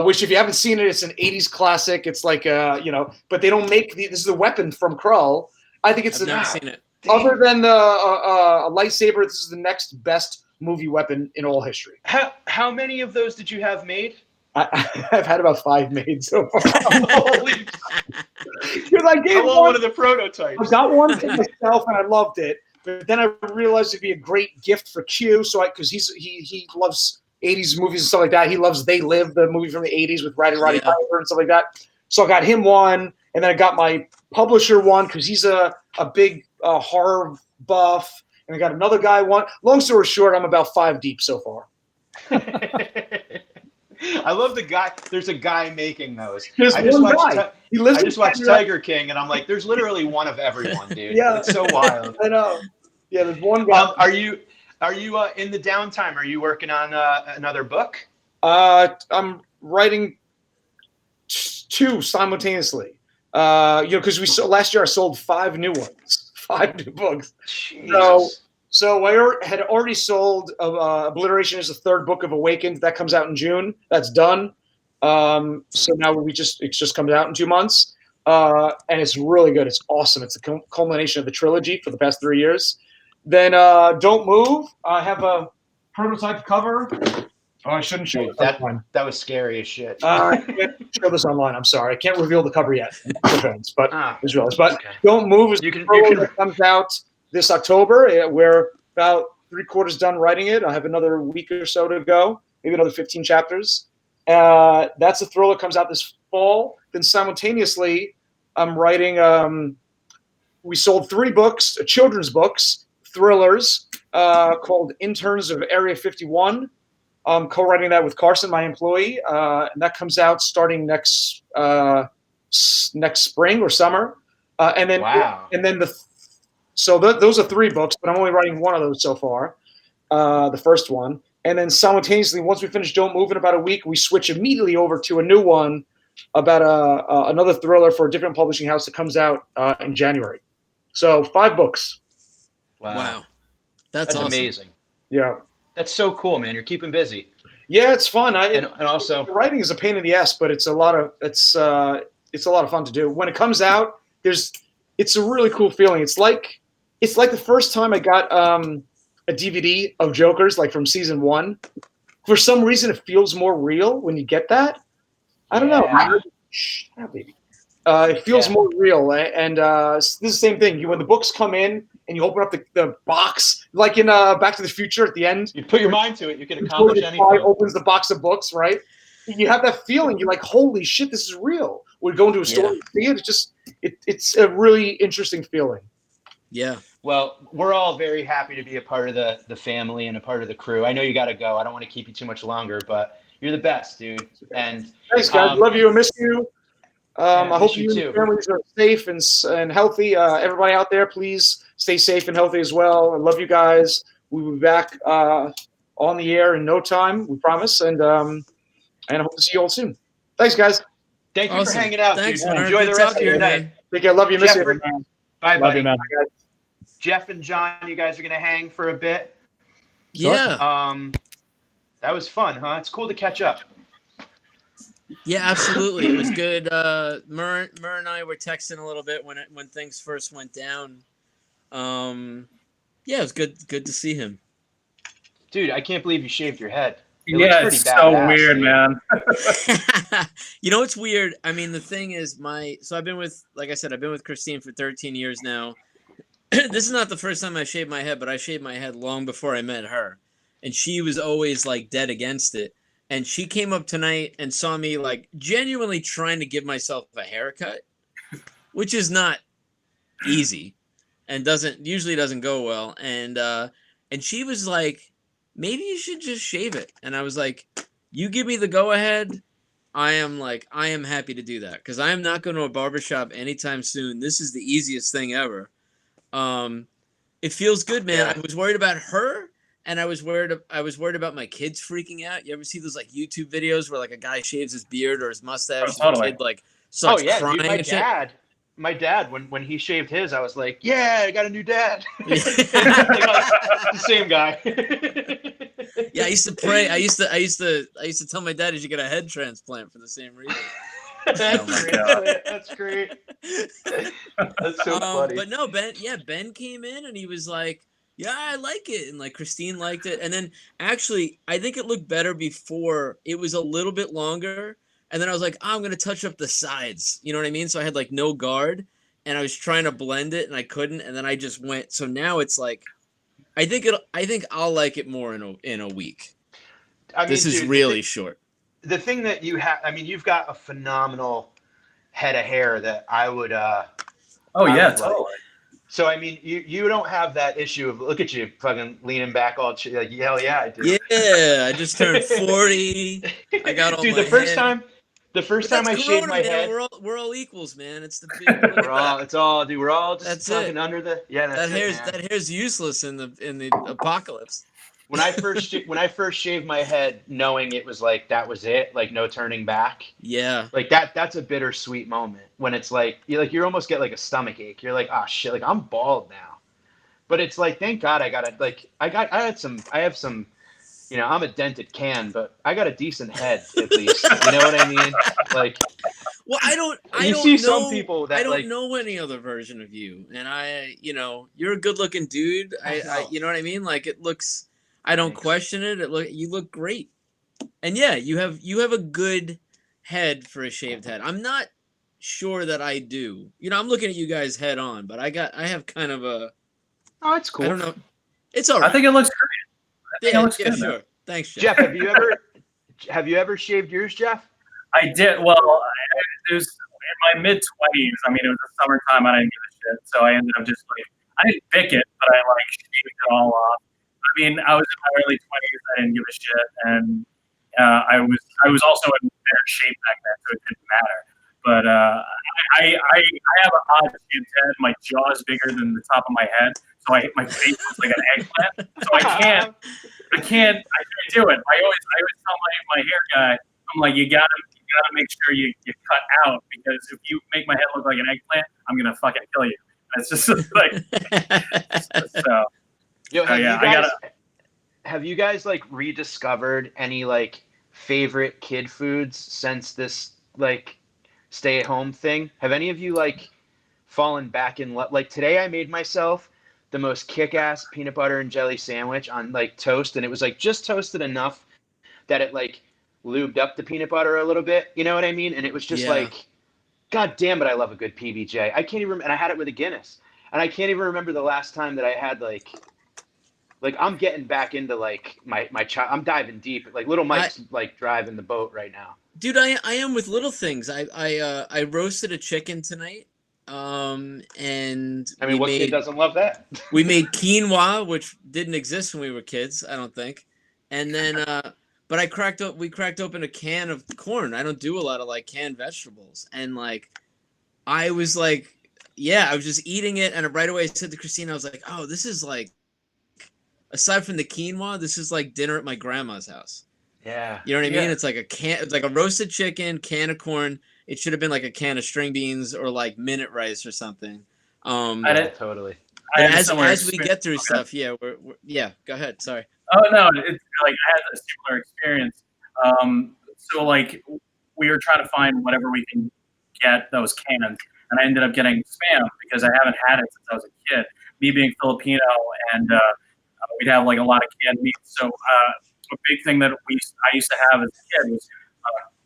B: Which, if you haven't seen it, it's an 80s classic. It's like, but they don't make this is the weapon from Krull. I think it's
D: I've never seen it.
B: Other than the lightsaber, this is the next best movie weapon in all history.
A: How many of those did you have made?
B: I've had about 5 made so far.
A: Holy!
B: Because I gave
A: one of the prototypes.
B: I got one for myself and I loved it, but then I realized it'd be a great gift for Q. So because he loves 80s movies and stuff like that. He loves They Live, the movie from the 80s with Roddy Piper and stuff like that. So I got him one, and then I got my publisher one because he's a big horror buff, and I got another guy one. Long story short, I'm about 5 deep so far.
A: I love the guy. There's a guy making those.
B: I
A: just watched Tiger King, and I'm like, there's literally one of everyone, dude.
B: Yeah.
A: It's so wild.
B: I know. Yeah, there's one guy.
A: Are you in the downtime? Are you working on another book?
B: I'm writing 2 simultaneously. Because last year I sold 5 new ones, 5 new books.
A: Jesus.
B: So I had already sold Obliteration is the 3rd book of Awakened. That comes out in June. That's done. So now it just comes out in 2 months. And it's really good. It's awesome. It's the culmination of the trilogy for the past 3 years. Then Don't Move. I have a prototype cover. Oh, I shouldn't show it.
A: That was scary as shit.
B: I can't show this online. I'm sorry. I can't reveal the cover yet. But
A: okay.
B: Don't Move is that comes out this October. We're about 3/4 done writing it. I have another week or so to go, maybe another 15 chapters. That's a thriller, comes out this fall. Then simultaneously, I'm writing. We sold 3 books, children's books, thrillers, called Interns of Area 51. I'm co-writing that with Carson, my employee, and that comes out starting next spring or summer. And then,
A: wow.
B: And then those are 3 books, but I'm only writing one of those so far, the first one. And then simultaneously, once we finish Don't Move in about a week, we switch immediately over to a new one about another thriller for a different publishing house that comes out in January. So 5 books.
D: Wow. That's awesome.
A: Amazing.
B: Yeah.
A: That's so cool, man. You're keeping busy.
B: Yeah, it's fun.
A: And also
B: writing is a pain in the ass, but it's a lot of fun to do. When it comes out, it's a really cool feeling. It's like the first time I got a DVD of Jokers, like from season 1. For some reason, it feels more real when you get that. I don't know. Shh, baby. It feels more real, and this is the same thing. When the books come in and you open up the box, like in Back to the Future at the end,
A: you put your mind to it, you can accomplish anything.
B: Opens the box of books, right? You have that feeling. You're like, holy shit, this is real. We go into a store and see it. It's a really interesting feeling.
D: Yeah.
A: Well, we're all very happy to be a part of the family and a part of the crew. I know you got to go. I don't want to keep you too much longer, but you're the best, dude. And
B: thanks, guys. Love you. I miss you. I hope you and
A: too.
B: your families are safe and healthy. Everybody out there, please stay safe and healthy as well. I love you guys. We'll be back on the air in no time, we promise. And I hope to see you all soon. Thanks, guys.
A: Thank you for hanging out,
D: Thanks,
A: dude.
D: man.
A: Enjoy the rest of your night.
B: Take care. Love you. Miss you.
A: Bye,
E: Love
A: buddy.
E: you, man.
A: Geoff and John, you guys are going to hang for a bit.
D: Yeah.
A: That was fun, huh? It's cool to catch up.
D: Yeah, absolutely. It was good. Murr and I were texting a little bit when things first went down. Yeah, it was good to see him.
A: Dude, I can't believe you shaved your head.
E: Yeah, it's so weird, man.
D: You know what's weird? I mean, the thing is, I've been with Christine for 13 years now. This is not the first time I shaved my head, but I shaved my head long before I met her. And she was always like dead against it. And she came up tonight and saw me like genuinely trying to give myself a haircut, which is not easy and usually doesn't go well. And she was like, maybe you should just shave it. And I was like, you give me the go ahead. I am happy to do that because I am not going to a barbershop anytime soon. This is the easiest thing ever. It feels good, man.
A: Yeah.
D: I was worried about her. And I was worried about my kids freaking out. You ever see those like YouTube videos where like a guy shaves his beard or his mustache and the kid like starts crying?
A: Dude, my dad, when he shaved his, I was like, yeah, I got a new dad. The same guy.
D: Yeah, I used to pray. I used to tell my dad he should get a head transplant for the same reason.
A: That's great. That's so funny.
D: But no, Ben came in and he was like, yeah, I like it. And like Christine liked it. And then actually, I think it looked better before. It was a little bit longer. And then I was like, I'm going to touch up the sides. You know what I mean? So I had like no guard and I was trying to blend it and I couldn't. And then I just went. So now it's like, I think I'll like it more in a week. This is really short.
A: The thing that you have, I mean, you've got a phenomenal head of hair that I would,
E: totally.
A: So, I mean, you don't have that issue of, look at you fucking leaning back all like, hell yeah, I do.
D: Yeah, I just turned 40. I got all
A: Dude,
D: my
A: the first
D: hair.
A: time I shaved my head.
D: We're all equals, man. It's the big,
A: we're all just
D: that's
A: fucking
D: it.
A: under the,
D: that hair's useless in the apocalypse.
A: When I first shaved my head, knowing it was like that was it, like no turning back.
D: Yeah.
A: Like that's a bittersweet moment when it's like you almost get like a stomach ache. You're like, oh shit, like I'm bald now. But it's like, thank God I have some, you know, I'm a dented can, but I got a decent head at least. You know what I mean? Like,
D: well, I don't
A: see
D: know,
A: some people that
D: I don't
A: like,
D: know any other version of you, and you're a good looking dude. I you know what I mean? Like it looks. I don't question it. You look great, and yeah, you have a good head for a shaved head. I'm not sure that I do. You know, I'm looking at you guys head on, but I have kind of a.
A: Oh, it's cool.
D: I don't know. It's all right.
E: I think it looks great.
D: Yeah,
E: it looks good,
D: sure.
E: man.
D: Thanks,
A: Jeff, have you ever shaved yours, Jeff?
E: I did. Well, it was in my mid-20s. I mean, it was the summertime. I didn't give a shit. So I ended up just like, I didn't pick it, but I like shaved it all off. I mean, I was in my early 20s. I didn't give a shit. And I was also in better shape back then, so it didn't matter. But I have an odd shaved head. My jaw is bigger than the top of my head, so my face looks like an eggplant. So I can't do it. I always tell my hair guy, I'm like, you gotta make sure you cut out, because if you make my head look like an eggplant, I'm gonna fucking kill you. It's just like so.
A: Yo, have you guys like rediscovered any like favorite kid foods since this like stay-at-home thing? Have any of you like fallen back in love? Like today I made myself the most kick-ass peanut butter and jelly sandwich on like toast, and it was like just toasted enough that it like lubed up the peanut butter a little bit, you know what I mean? And it was just like, God damn it, I love a good PBJ. I can't even remember, and I had it with a Guinness, and I can't even remember the last time that I had like I'm getting back into like my child. I'm diving deep. Like little Mike's like driving the boat right now.
D: Dude, I am with little things. I roasted a chicken tonight. And
A: I mean, what kid doesn't love that?
D: We made quinoa, which didn't exist when we were kids, I don't think. And then but we cracked open a can of corn. I don't do a lot of like canned vegetables. And like I was like, yeah, I was just eating it, and right away I said to Christina, I was like, oh, this is like, aside from the quinoa, this is like dinner at my grandma's house.
A: Yeah.
D: You know what I mean? It's like it's like a roasted chicken, can of corn. It should have been like a can of string beans or like minute rice or something.
A: Totally.
D: As we get through stuff, yeah, we're go ahead. Sorry.
E: Oh no, it's like I had a similar experience. So like we were trying to find whatever we can get that was canned, and I ended up getting Spam because I haven't had it since I was a kid. Me being Filipino, and we'd have like a lot of canned meat. So a big thing that I used to have as a kid was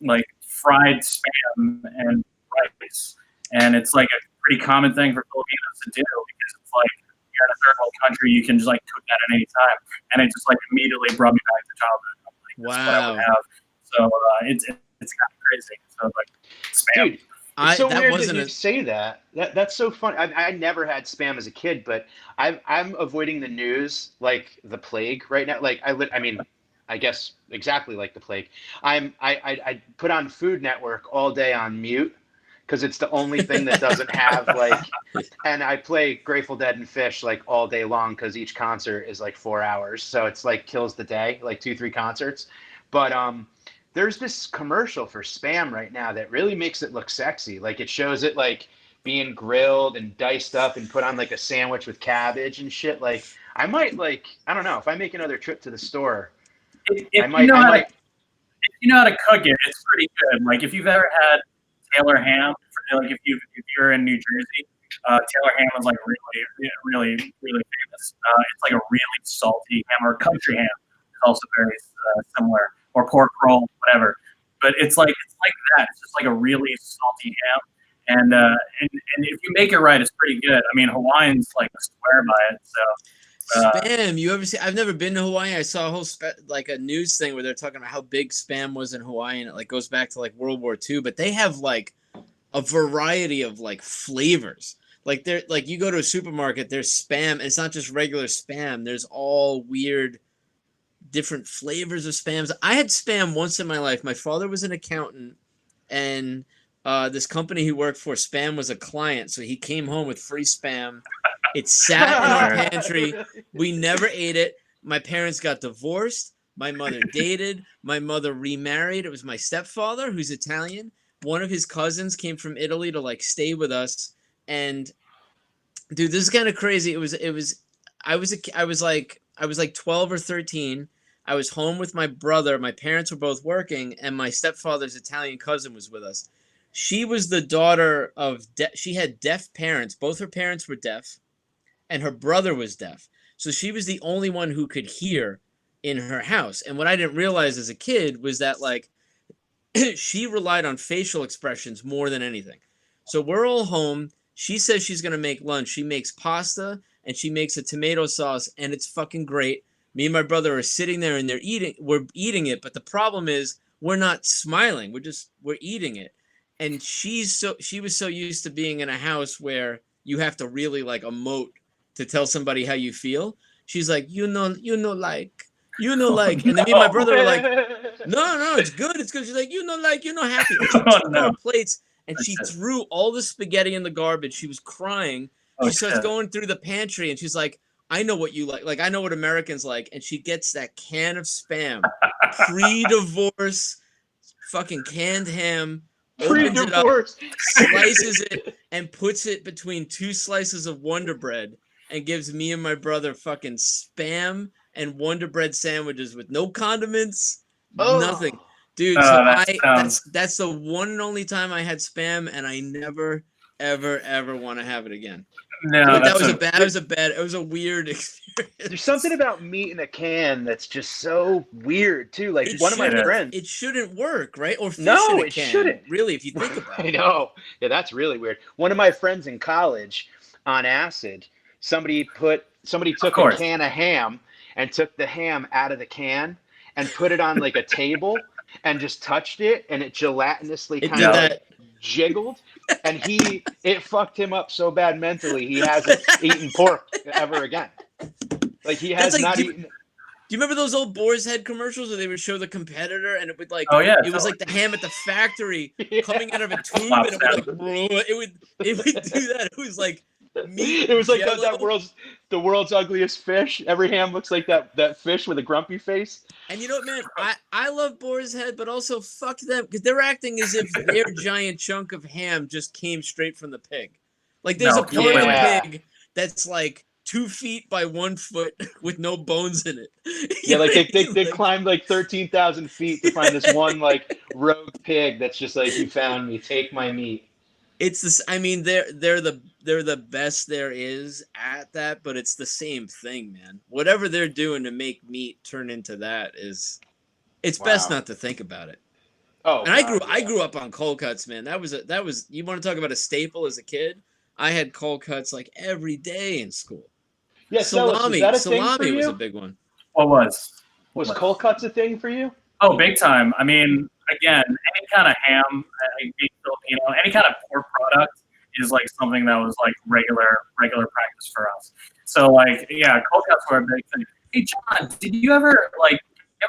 E: like fried Spam and rice, and it's like a pretty common thing for Filipinos to do, because it's like you're in a third world country, you can just like cook that at any time, and it just like immediately brought me back to childhood. I'm like, this is what I would have. So it's kind of crazy. So like Spam.
A: Dude, it's so weird that you say that. That's so funny. I never had Spam as a kid, but I'm avoiding the news like the plague right now. Like I mean, I guess exactly like the plague. I put on Food Network all day on mute because it's the only thing that doesn't have like, and I play Grateful Dead and Fish like all day long because each concert is like 4 hours, so it's like kills the day, like 2-3 concerts. But there's this commercial for Spam right now that really makes it look sexy. Like it shows it like being grilled and diced up and put on like a sandwich with cabbage and shit. Like I might like, I don't know, if I make another trip to the store,
E: if you know how to cook it, it's pretty good. Like if you've ever had Taylor ham, like if you're in New Jersey, Taylor ham is like really famous. It's like a really salty ham, or country ham is also very similar, or pork roll, whatever. But it's like that. It's just like a really salty ham, and if you make it right, it's pretty good. I mean, Hawaiians like swear by it. So.
D: Spam, you ever see? I've never been to Hawaii. I saw a whole like a news thing where they're talking about how big Spam was in Hawaii, and it like goes back to like World War II. But they have like a variety of like flavors. Like they're like you go to a supermarket, there's Spam. It's not just regular Spam. There's all weird, different flavors of Spams. I had Spam once in my life. My father was an accountant, and this company he worked for, Spam was a client, so he came home with free Spam. It sat in our pantry. We never ate it. My parents got divorced. My mother dated. My mother remarried. It was my stepfather, who's Italian. One of his cousins came from Italy to like stay with us. And dude, this is kind of crazy. I was like 12 or 13. I was home with my brother. My parents were both working, and my stepfather's Italian cousin was with us. She was the daughter of she had deaf parents. Both her parents were deaf, and her brother was deaf. So she was the only one who could hear in her house. And what I didn't realize as a kid was that like she relied on facial expressions more than anything. So we're all home. She says she's going to make lunch. She makes pasta and she makes a tomato sauce, and it's fucking great. Me and my brother are sitting there, and we're eating it, but the problem is we're not smiling. We're eating it. And she was so used to being in a house where you have to really like emote to tell somebody how you feel. She's like, and then me and my brother were like, no, it's good. She's like, happy. And she took our plates and she threw all the spaghetti in the garbage. She was crying. She starts going through the pantry and she's like, I know what you like. Like, I know what Americans like. And she gets that can of Spam, pre-divorce, fucking canned ham, opens it up, slices it, and puts it between 2 slices of Wonder Bread and gives me and my brother fucking Spam and Wonder Bread sandwiches with no condiments, nothing. Dude, that's the one and only time I had Spam, and I never, ever want to have it again.
E: No,
D: but it was a weird experience.
A: There's something about meat in a can that's just so weird too. Like one of my friends,
D: it shouldn't work, right? Or fish
A: no,
D: in a
A: it
D: can,
A: shouldn't.
D: Really, if you think about it.
A: I know. Yeah, that's really weird. One of my friends in college on acid, somebody took a can of ham and took the ham out of the can and put it on like a table and just touched it, and it gelatinously kind of like jiggled, and it fucked him up so bad mentally he hasn't eaten pork ever again. Like he has not eaten.
D: Do you remember those old Boars Head commercials where they would show the competitor and it would like it was like the ham at the factory coming out of a tube and it would like it would do that. It was like meat.
A: It was like the world's ugliest fish. Every ham looks like that fish with a grumpy face.
D: And you know what, man? I love Boars Head, but also fuck them because they're acting as if their giant chunk of ham just came straight from the pig. Like there's a part of the pig that's like 2 feet by 1 foot with no bones in it.
A: Yeah, like they climbed like 13,000 feet to find this one like rogue pig that's just like, you found me, take my meat.
D: It's this. I mean, they're the best there is at that, but it's the same thing, man. Whatever they're doing to make meat turn into that it's best not to think about it.
A: Oh,
D: and I grew up on cold cuts, man. That was you want to talk about a staple as a kid? I had cold cuts like every day in school.
A: Yeah,
D: salami.
A: Celis,
D: salami was a big one.
E: What was
A: cold cuts a thing for you?
E: Oh, big time. I mean, again, any kind of ham, being Filipino, any kind of pork product is like something that was like regular practice for us. So like, yeah, cold cuts were a big thing. Hey, John, did you ever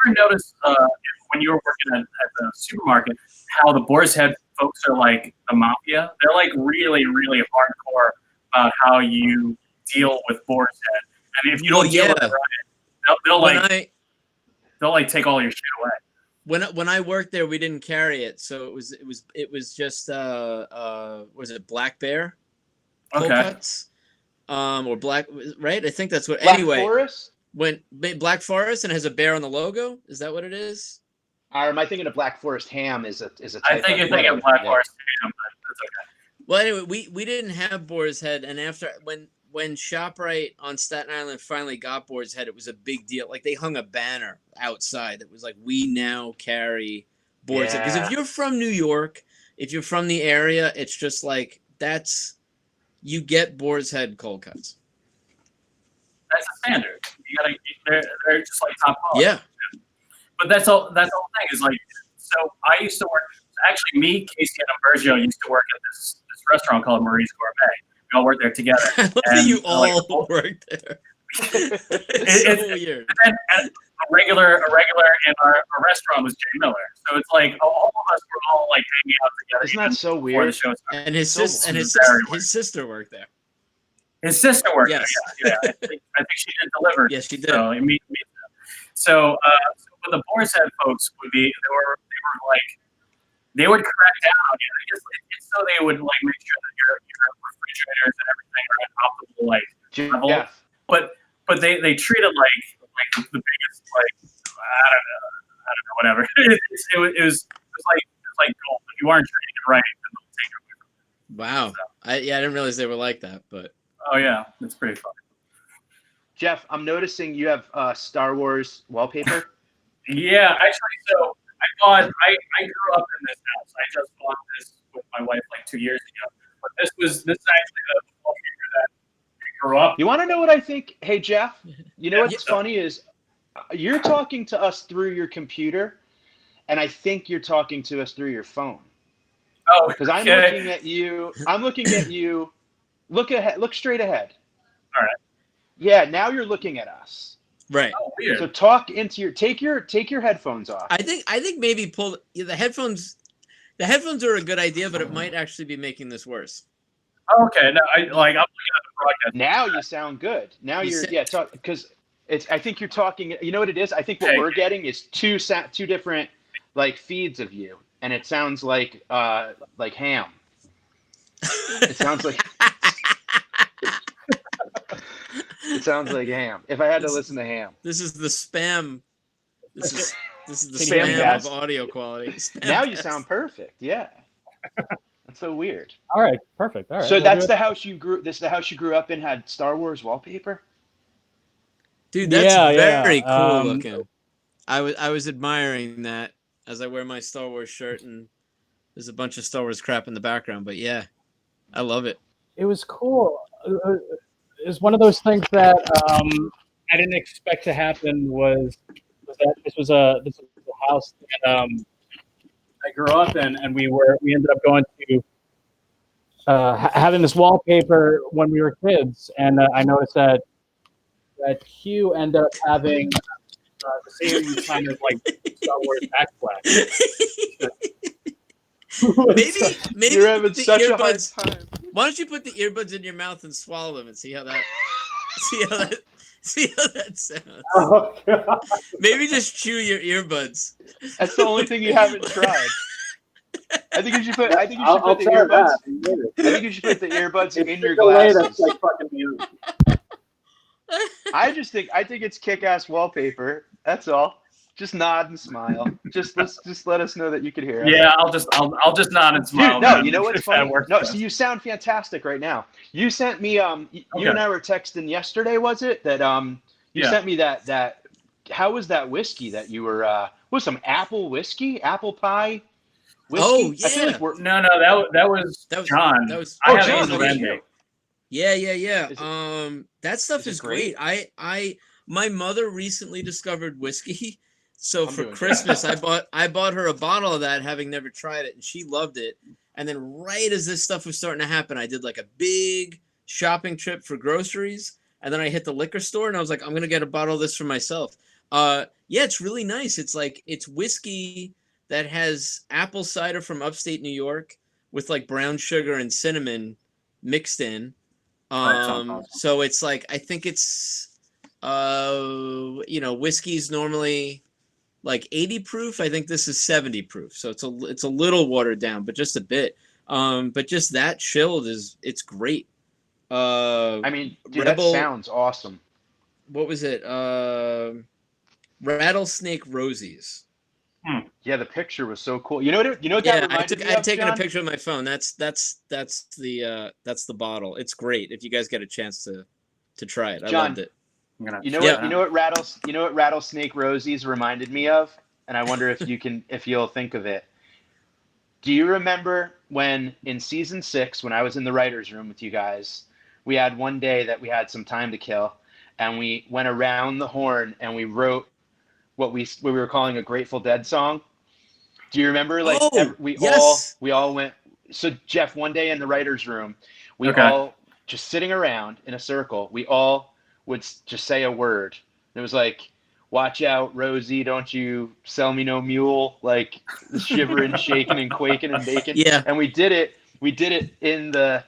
E: notice when you were working at the supermarket how the Boars Head folks are like the mafia? They're like really, really hardcore about how you deal with Boars Head, and if you don't deal with it right, they'll like take all your shit away.
D: When I worked there, we didn't carry it, so it was just was it Black Bear? Cold cuts? Or Black, right? I think that's what.
A: Black
D: anyway,
A: Forest?
D: When Black Forest and has a bear on the logo, is that what it is?
A: Or am I thinking of Black Forest ham? Is a type
E: I think you're thinking of Black Forest ham, but that's okay.
D: Well, anyway, we didn't have Boars Head, and after when ShopRite on Staten Island finally got Boars Head, it was a big deal. Like they hung a banner outside that was like, "We now carry Boars Head." Because if you're from New York, if you're from the area, it's just like you get Boars Head cold cuts.
E: That's a standard. They're just like top quality.
D: Yeah.
E: But that's all. That's the whole thing is like. So I used to work. Actually, me, Casey, and Umbergio used to work at this restaurant called Murray's Gourmet. We all worked there together.
D: I love that you all worked there. It's so weird.
E: And a regular in our restaurant was Jay Miller. So it's like all of us were all like hanging out together.
A: Isn't that so weird?
D: And his sister worked there.
E: His sister worked
D: there.
E: Yeah. I think she did deliver.
D: Yes, she did.
E: So So what the Boars Head folks would be, they would crack down on you. It's so they would like make sure that your refrigerators and everything are at optimal level.
A: Yeah.
E: But they treat it like the biggest I don't know whatever. It was like gold. If you aren't treating it right, then they'll take it away from you.
D: Wow.
E: So.
D: I didn't realize they were like that, but.
E: Oh yeah, it's pretty fun.
A: Geoff, I'm noticing you have Star Wars wallpaper.
E: Yeah, actually, so I grew up in this house. I just bought this with my wife like 2 years ago. But this is actually the wallpaper that I grew up
A: You want to know what I think? Hey, Geoff, you know what's funny is you're talking to us through your computer, and I think you're talking to us through your phone.
E: Oh,
A: because I'm looking at you. I'm looking at you. Look ahead. Look straight ahead.
E: All right.
A: Yeah. Now you're looking at us.
D: Right.
E: Oh, weird.
A: So talk into your take your headphones off.
D: I think maybe pull the headphones. The headphones are a good idea, but it might actually be making this worse.
E: Okay. No, I'm looking at the broadcast.
A: Now you sound good. Now talk because it's. I think you're talking. You know what it is? I think what we're getting is two different like feeds of you, and it sounds like ham. It sounds like. It sounds like ham. If I had to listen to ham.
D: This is the spam. This is the
A: Spam
D: spam
A: cast.
D: of audio quality. Spam
A: Now you
D: cast.
A: sound perfect. Yeah. That's so weird.
E: All right. Perfect. All right.
A: So that's the house you grew. This is the house you grew up in. Had Star Wars wallpaper.
D: Dude, that's very cool
E: yeah.
D: looking. I was admiring that as I wear my Star Wars shirt, and there's a bunch of Star Wars crap in the background. But yeah, I love it.
E: It was cool. It's one of those things that I didn't expect to happen. Was that this was a house that I grew up in, and we ended up going to having this wallpaper when we were kids, and I noticed that Hugh ended up having the same kind of like Star Wars backflash.
D: Maybe
A: You're having such a hard
D: earbuds.
A: time.
D: Why don't you put the earbuds in your mouth and swallow them and see how that sounds?
E: Oh, God.
D: Maybe just chew your earbuds.
A: That's the only thing you haven't tried. I think you should put.
E: I'll
A: the
E: try
A: earbuds.
E: that.
A: I think you should put the earbuds in your
E: Delay
A: glasses.
E: that's like fucking me up.
A: I think it's kick-ass wallpaper. That's all. Just nod and smile. Just let us know that you could hear us.
E: Yeah, I'll just nod and smile.
A: Dude, no,
E: man.
A: you know what's
E: If that
A: funny?
E: works
A: No,
E: best.
A: so you sound fantastic right now. You sent me you and I were texting yesterday, was it? That you sent me that how was that whiskey that you were was some apple whiskey, apple pie whiskey?
D: Oh,
A: I feel
D: yeah.
A: like we're
E: No, that was John.
D: That was
A: Oh,
E: I have
A: John,
E: Angel
A: that was
E: Envy.
A: you.
D: Yeah.
A: Is
D: That stuff
A: is it
D: is great. My mother recently discovered whiskey. So
A: I'm
D: for
A: doing
D: Christmas, I bought her a bottle of that, having never tried it, and she loved it. And then right as this stuff was starting to happen, I did like a big shopping trip for groceries, and then I hit the liquor store, and I was like, I'm gonna get a bottle of this for myself. Yeah, it's really nice. It's whiskey that has apple cider from upstate New York with like brown sugar and cinnamon mixed in.
E: Awesome.
D: So it's like, I think it's whiskey's normally like 80 proof. I think this is 70 proof. So it's a little watered down, but just a bit. But just that chilled it's great.
A: I mean, dude,
D: Rebel,
A: that sounds awesome.
D: what was it? Rattlesnake Rosies.
A: Yeah, the picture was so cool. You know what that
D: Yeah,
A: reminded me
D: I'd
A: of,
D: taken
A: John?
D: a picture of my phone. That's the bottle. It's great. If you guys get a chance to try it. I
A: John,
D: loved it.
A: You know what Rattlesnake Rosies reminded me of? And I wonder if you'll think of it. Do you remember when in season 6, when I was in the writer's room with you guys, we had one day that we had some time to kill, and we went around the horn and we wrote what we were calling a Grateful Dead song? Do you remember? Like we all went. So Geoff, one day in the writer's room, we all just sitting around in a circle. We all would just say a word. It was like, "Watch out, Rosie! Don't you sell me no mule!" Like shivering, shaking, and quaking and baking.
D: Yeah.
A: And we did it. We did it in the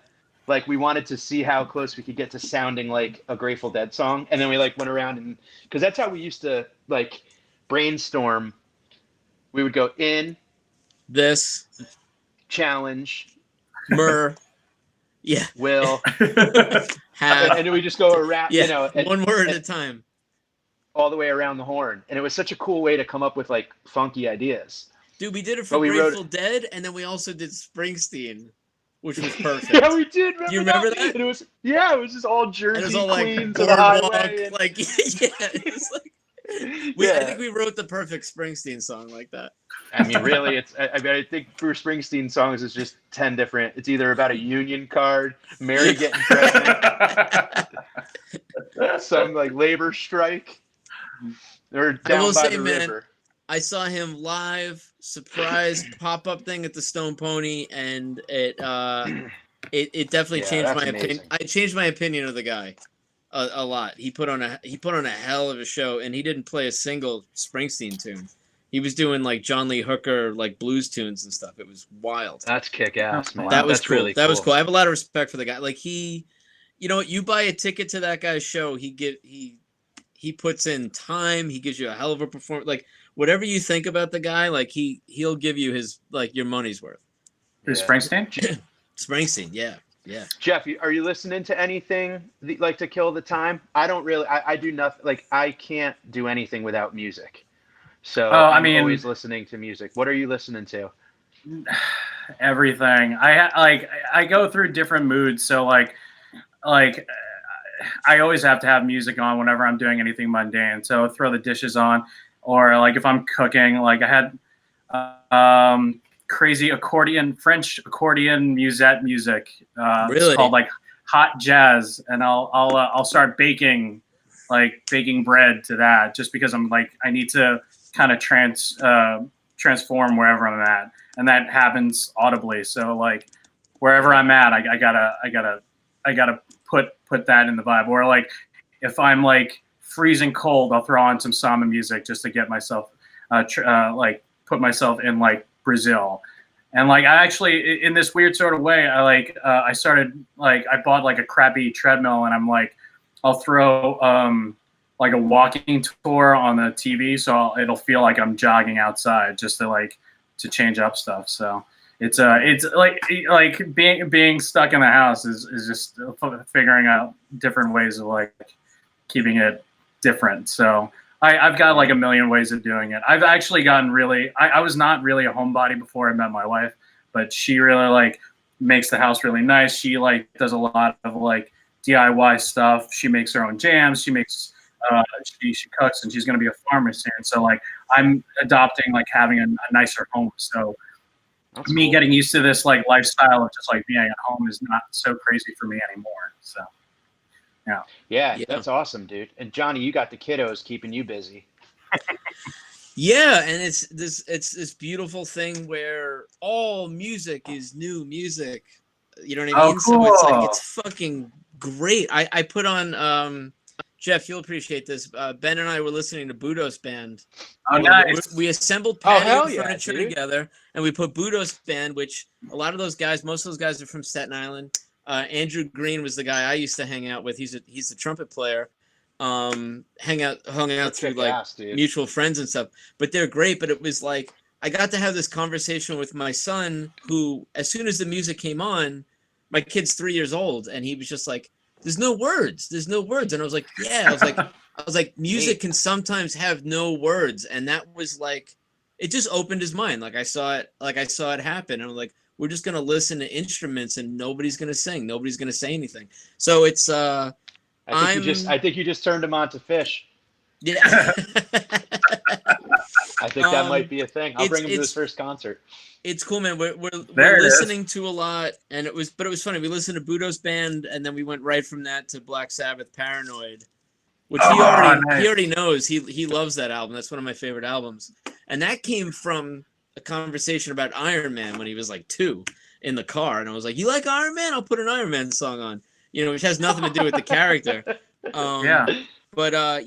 A: like we wanted to see how close we could get to sounding like a Grateful Dead song. And then we like went around and because that's how we used to like brainstorm. We would go in
D: This
A: challenge.
D: Murr. Yeah.
A: Will
D: Have.
A: and then we just go around,
D: Yeah.
A: and,
D: One word at a time.
A: all the way around the horn. And it was such a cool way to come up with like funky ideas.
D: Dude, we did it for
A: But we wrote-
D: Grateful Dead, and then we also did Springsteen, which was perfect.
A: Yeah, we did.
D: Do you remember that?
A: And it was it was just all
D: And
A: Jersey
D: it was all like
A: Queens of the highway.
D: boardwalk,
A: And,
D: like it was like I think we wrote the perfect Springsteen song like that.
A: I mean, really, I think Bruce Springsteen songs is just 10 different. It's either about a union card, Mary getting pregnant. some like labor strike or down by the river.
D: I saw him live, surprise pop-up thing at the Stone Pony, and it definitely changed my opinion. I changed my opinion of the guy a lot. He put on a hell of a show, and he didn't play a single Springsteen tune. He was doing like John Lee Hooker like blues tunes and stuff. It was wild.
A: That's kick-ass, man.
D: That was
A: That's
D: cool.
A: really cool.
D: That was cool. I have a lot of respect for the guy. Like you know what? You buy a ticket to that guy's show, he puts in time. He gives you a hell of a performance. Like whatever you think about the guy, like he'll give you his like your money's worth.
B: Who's Springsteen?
D: Springsteen, yeah.
A: Geoff, are you listening to anything like to kill the time? I don't really. I do nothing. Like I can't do anything without music. So I'm always listening to music. What are you listening to?
E: Everything. I go through different moods. So like I always have to have music on whenever I'm doing anything mundane. So throw the dishes on, or like if I'm cooking, like I had crazy French accordion musette music.
D: Really?
E: It's called like hot jazz, and I'll start baking bread to that, just because I'm like I need to kind of transform wherever I'm at, and that happens audibly. So like wherever I'm at, I gotta put that in the vibe. Or like if I'm like freezing cold, I'll throw on some samba music just to get myself like put myself in like Brazil. And like I actually, in this weird sort of way, I started like I bought like a crappy treadmill, and I'm like I'll throw like a walking tour on the TV, so it'll feel like I'm jogging outside just to change up stuff. So it's like being stuck in the house is just figuring out different ways of like keeping it different. So I've got like a million ways of doing it. I've actually gotten really, I was not really a homebody before I met my wife, but she really like makes the house really nice. She like does a lot of like DIY stuff. She makes her own jams. She makes, she cooks, and she's going to be a pharmacist here. And so like I'm adopting like having a nicer home. So
A: That's
E: me
A: cool.
E: getting used to this like lifestyle of just like being at home is not so crazy for me anymore. So
A: Yeah, that's awesome, dude. And Johnny, you got the kiddos keeping you busy.
D: Yeah, and it's this beautiful thing where all music is new music. You know what I mean?
E: Cool.
D: So it's like it's fucking great. I put on Geoff, you'll appreciate this. Ben and I were listening to Budos Band.
E: Oh, nice.
D: We assembled patio
A: yeah,
D: furniture
A: dude.
D: together, and we put Budos Band, which a lot of those guys, most of those guys are from Staten Island. Andrew Green was the guy I used to hang out with. He's a trumpet player. Hung out through like mutual friends and stuff. But they're great. But it was like I got to have this conversation with my son, who, as soon as the music came on, my kid's 3 years old, and he was just like, "There's no words. There's no words." And I was like, "Yeah." I was like, music can sometimes have no words, and that was like, it just opened his mind. Like I saw it happen, and I'm like, we're just gonna listen to instruments, and nobody's gonna sing. Nobody's gonna say anything. So it's I
A: think you just turned him on to Fish.
D: Yeah.
A: I think that might be a thing. I'll bring him to his first concert.
D: It's cool, man. We're listening to a lot, and it was funny. We listened to Budos Band, and then we went right from that to Black Sabbath, Paranoid, which he already knows. He loves that album. That's one of my favorite albums, and that came from a conversation about Iron Man when he was like 2 in the car, and I was like, "You like Iron Man? I'll put an Iron Man song on." You know, which has nothing to do with the character. But I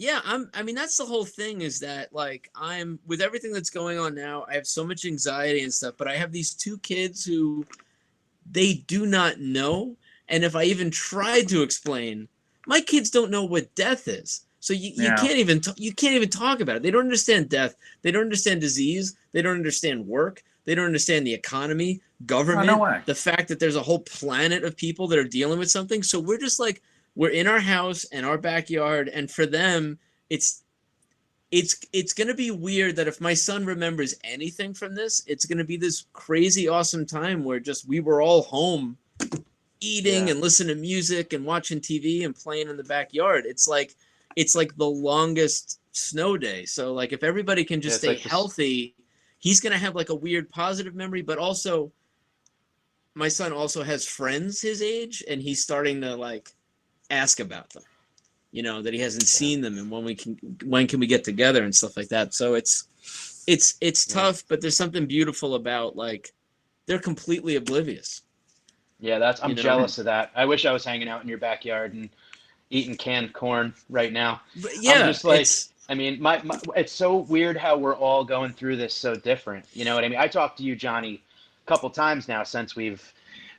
D: mean, that's the whole thing, is that like I'm with everything that's going on now, I have so much anxiety and stuff, but I have these 2 kids who they do not know. And if I even tried to explain, my kids don't know what death is. So you can't even talk about it. They don't understand death. They don't understand disease. They don't understand work. They don't understand the economy, government, the fact that there's a whole planet of people that are dealing with something. So we're just like, we're in our house and our backyard, and for them, it's going to be weird that if my son remembers anything from this, it's going to be this crazy, awesome time where just we were all home eating and listening to music and watching TV and playing in the backyard. It's like the longest snow day. So like if everybody can just stay healthy, he's going to have like a weird positive memory, but also my son also has friends his age, and he's starting to like ask about them. that he hasn't seen them, and when can we get together and stuff like that. So it's tough, but there's something beautiful about like they're completely oblivious.
A: Yeah, I'm jealous of that. I wish I was hanging out in your backyard and eating canned corn right now.
D: But yeah,
A: I'm just like, I mean, my it's so weird how we're all going through this so different. You know what I mean? I talked to you, Johnny, a couple times now since we've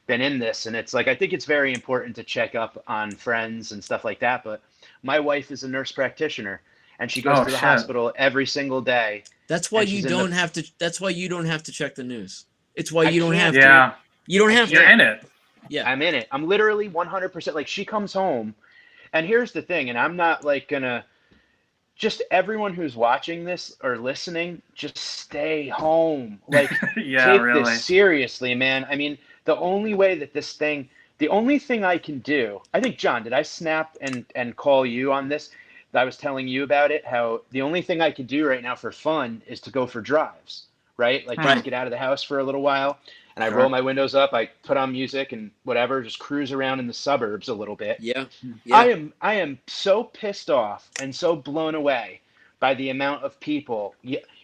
A: been in this, and it's like I think it's very important to check up on friends and stuff like that. But my wife is a nurse practitioner, and she goes to the hospital every single day.
D: That's why you don't have to. That's why you don't have to check the news. It's why you don't have to.
G: Yeah,
D: you don't have to.
G: You're in it.
D: Yeah,
A: I'm in it. I'm literally 100%. Like she comes home, and here's the thing, and I'm not like gonna. Just everyone who's watching this or listening, just stay home. Like take this seriously, man. I mean, the only way that the only thing I can do, I think, John, did I snap and call you on this? I was telling you about it, how the only thing I can do right now for fun is to go for drives, right? Like just get out of the house for a little while. And I roll my windows up, I put on music and whatever, just cruise around in the suburbs a little bit.
D: Yeah.
A: I am so pissed off and so blown away by the amount of people,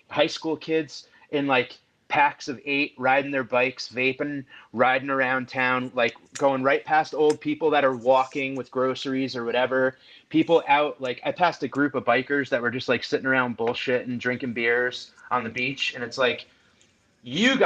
A: high school kids in like packs of 8 riding their bikes, vaping, riding around town, like going right past old people that are walking with groceries or whatever. People out, like I passed a group of bikers that were just like sitting around bullshit and drinking beers on the beach. And it's like, you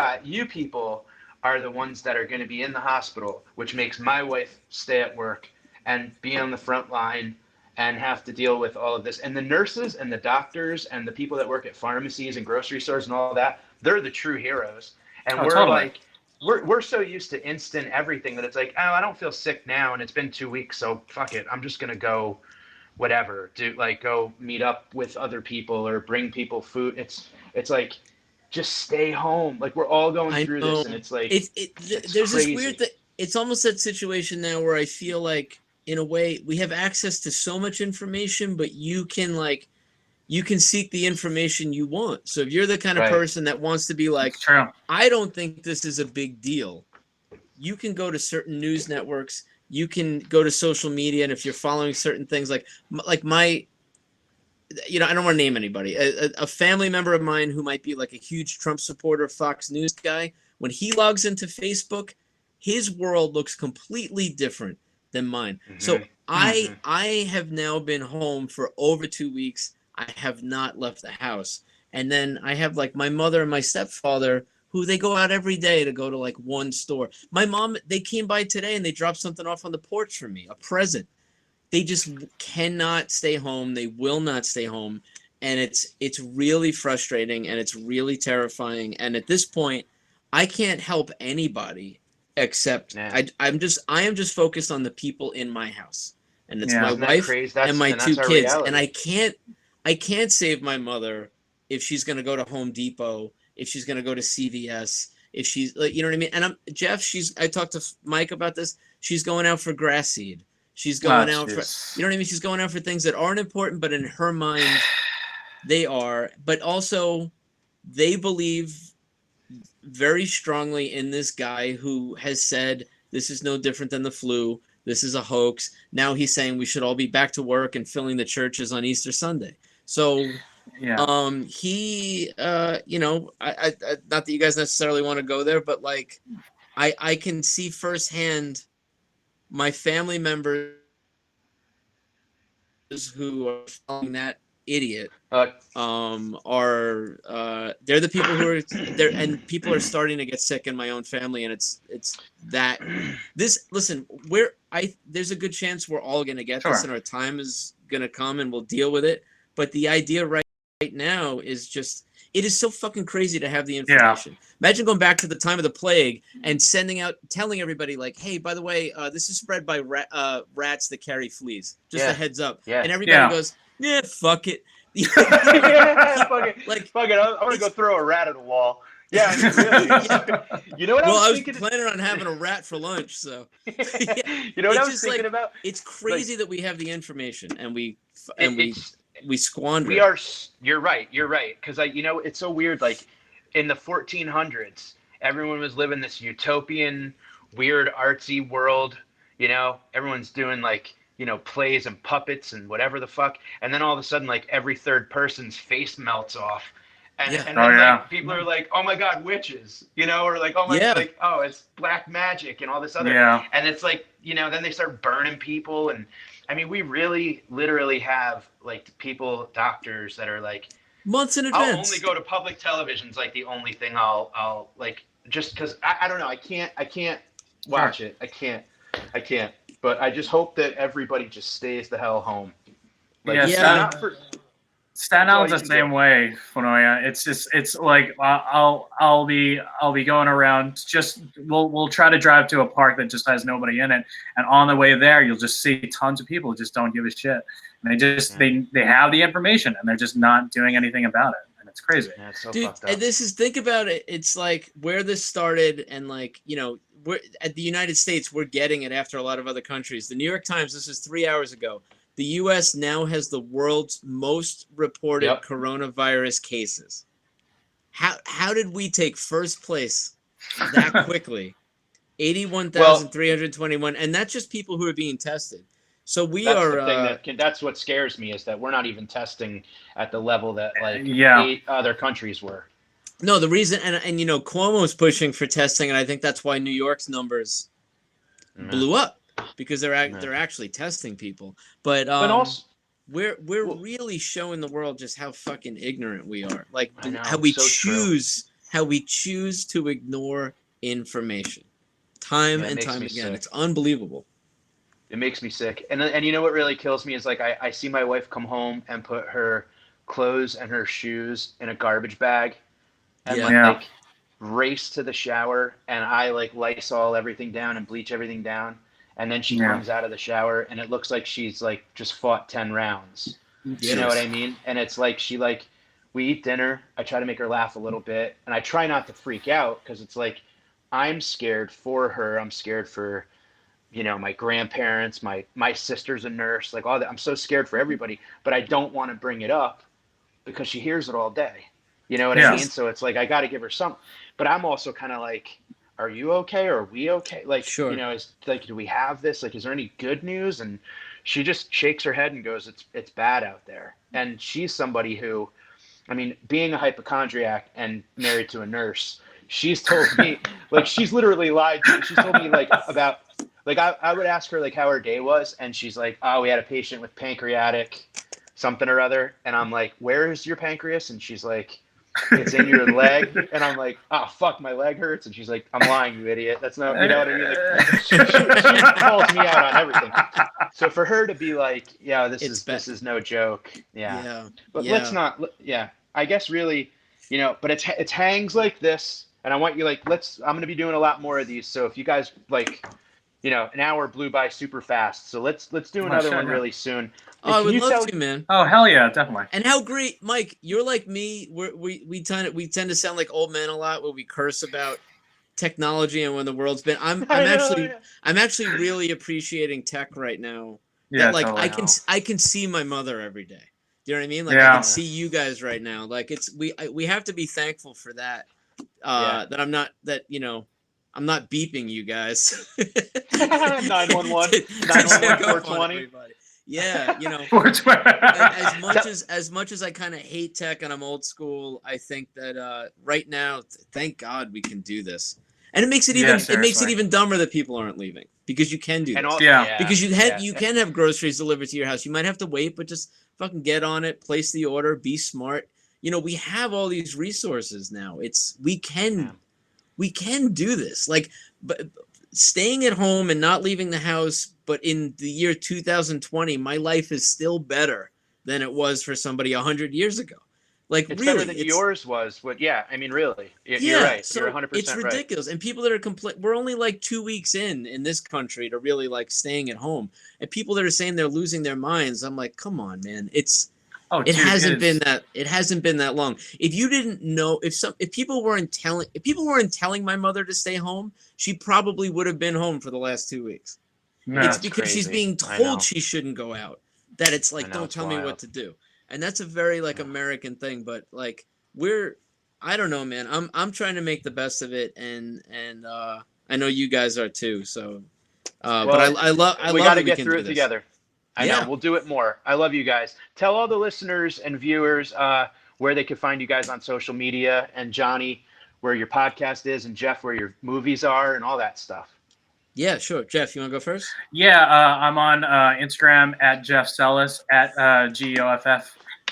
A: people are the ones that are going to be in the hospital, which makes my wife stay at work and be on the front line and have to deal with all of this. And the nurses and the doctors and the people that work at pharmacies and grocery stores and all that, they're the true heroes. And like, we're so used to instant everything that it's like, oh, I don't feel sick now. And it's been 2 weeks. So fuck it. I'm just going to go whatever, go meet up with other people or bring people food. It's like, just stay home. Like we're all going through this, and it's like
D: there's
A: crazy.
D: this weird thing. It's almost that situation now where I feel like, in a way, we have access to so much information, but you can seek the information you want. So if you're the kind of person that wants to be like, I don't think this is a big deal, you can go to certain news networks. You can go to social media, and if you're following certain things, like my. I don't want to name anybody. A family member of mine who might be like a huge Trump supporter, Fox News guy, when he logs into Facebook, his world looks completely different than mine. Mm-hmm. So I have now been home for over 2 weeks. I have not left the house. And then I have like my mother and my stepfather who they go out every day to go to like one store. My mom, they came by today and they dropped something off on the porch for me, a present. They just cannot stay home. They will not stay home. And it's really frustrating and it's really terrifying. And at this point, I can't help anybody except I am just focused on the people in my house. And it's my wife and my 2 kids. Reality. And I can't save my mother if she's going to go to Home Depot, if she's going to go to CVS, if she's like, you know what I mean? And Jeff, I talked to Mike about this. She's going out for grass seed. She's going out for, you know what I mean? She's going out for things that aren't important, but in her mind, they are. But also, they believe very strongly in this guy who has said, this is no different than the flu. This is a hoax. Now he's saying we should all be back to work and filling the churches on Easter Sunday. So, he, I not that you guys necessarily want to go there, but like, I can see firsthand my family members who are following that idiot are they're the people who are there, and people are starting to get sick in my own family, and it's that this listen there's a good chance we're all going to get this, and our time is going to come and we'll deal with it. But the idea right now is just, it is so fucking crazy to have the information. Yeah. Imagine going back to the time of the plague and telling everybody like, hey, by the way, this is spread by rats that carry fleas. Just a heads up. Yeah. And everybody goes, yeah, fuck it.
A: Fuck it. Like, fuck it. I'm going to go throw a rat at a wall. Yeah. I mean, really. You know what I was
D: planning on having a rat for lunch. So,
A: you know what I was thinking about?
D: It's crazy that we have the information and we squander.
A: You're right. Because it's so weird. Like in the 1400s, everyone was living this utopian, weird, artsy world. Everyone's doing like plays and puppets and whatever the fuck, and then all of a sudden like every third person's face melts off, and then like people are like, oh my god, witches, or like, oh my, like, oh, it's black magic and all this other, and it's like, then they start burning people, and I mean, we really literally have like doctors that are like
D: months in advance.
A: I'll only go to public television's like the only thing I'll like, just because I don't know, I can't watch it, I can't. But I just hope that everybody just stays the hell home. Like,
C: Staten Island's the same way, Finoia. It's like I'll be going around. We'll try to drive to a park that just has nobody in it, and on the way there, you'll just see tons of people who just don't give a shit. And they have the information, and they're just not doing anything about it, and it's crazy.
A: Yeah, it's so
D: dude,
A: fucked up.
D: and think about it. It's like where this started, and like we're at the United States, we're getting it after a lot of other countries. The New York Times, this is 3 hours ago. The U.S. now has the world's most reported coronavirus cases. How did we take first place that quickly? 81,321, and that's just people who are being tested. So
A: that's what scares me, is that we're not even testing at the level that like 8 other countries were.
D: No, the reason, and Cuomo's pushing for testing, and I think that's why New York's numbers blew up, because they're actually testing people. But also, we're really showing the world just how fucking ignorant we are. Like how we choose to ignore information time and time again. Sick. It's unbelievable.
A: It makes me sick. And you know what really kills me is like I see my wife come home and put her clothes and her shoes in a garbage bag. And like race to the shower, and I like Lysol everything down and bleach everything down, and then she comes out of the shower and it looks like she's like just fought 10 rounds. You know what I mean? And it's like we eat dinner, I try to make her laugh a little bit, and I try not to freak out, because it's like I'm scared for her, I'm scared for my grandparents, my sister's a nurse, like all that. I'm so scared for everybody, but I don't want to bring it up because she hears it all day. You know what I mean? So it's like I got to give her some, but I'm also kind of like, are you okay? Or are we okay? Like, is like, do we have this? Like, is there any good news? And she just shakes her head and goes, it's bad out there. And she's somebody who, I mean, being a hypochondriac and married to a nurse, she's told me, like, she's literally lied to me. She's told me like about, like, I would ask her like how her day was, and she's like, oh, we had a patient with pancreatic something or other. And I'm like, where is your pancreas? And she's like, it's in your leg. And I'm like, oh fuck, my leg hurts. And she's like, I'm lying, you idiot. That's not, you know what I mean? Like, she calls me out on everything. So for her to be like, this is no joke. But let's not. I guess really, but it's hangs like this, and I want you like, I'm going to be doing a lot more of these. So if you guys like, an hour blew by super fast. So let's do another one really soon.
D: Oh, I would love to, man.
C: Oh, hell yeah, definitely.
D: And how great, Mike, you're like me. We tend to sound like old men a lot when we curse about technology and when the world's been. I'm actually really appreciating tech right now.
C: Yeah,
D: like
C: totally.
D: I can see my mother every day. Do you know what I mean? Like I can see you guys right now. Like we have to be thankful for that. That I'm not beeping you guys.
A: 911, 420.
D: Yeah, as much as I kind of hate tech and I'm old school, I think that right now, thank God we can do this, and it makes it even dumber that people aren't leaving, because you can do this. Because you can have groceries delivered to your house. You might have to wait, but just fucking get on it, place the order, be smart. We have all these resources now. We can do this. Like, but staying at home and not leaving the house. But in the year 2020, my life is still better than it was for somebody 100 years ago. Like,
A: it's
D: really,
A: better than yours was. I mean, really, you're right.
D: So
A: you're 100%
D: it's ridiculous. Right. And people that are we're only like 2 weeks in this country to really like staying at home. And people that are saying they're losing their minds, I'm like, come on, man. It hasn't been that long. If you didn't know, if people weren't telling my mother to stay home, she probably would have been home for the last 2 weeks.
C: No,
D: it's because she's being told she shouldn't go out. That it's like, don't tell me what to do. And that's a very like American thing. But like I don't know, man. I'm trying to make the best of it, and I know you guys are too. So, but I love.
A: We got to get through it together. I know. We'll do it more. I love you guys. Tell all the listeners and viewers where they can find you guys on social media, and Johnny, where your podcast is, and Geoff, where your movies are, and all that stuff.
D: Yeah, sure. Geoff, you want to go first?
C: Yeah, I'm on Instagram at Geoff Celis, at Geoff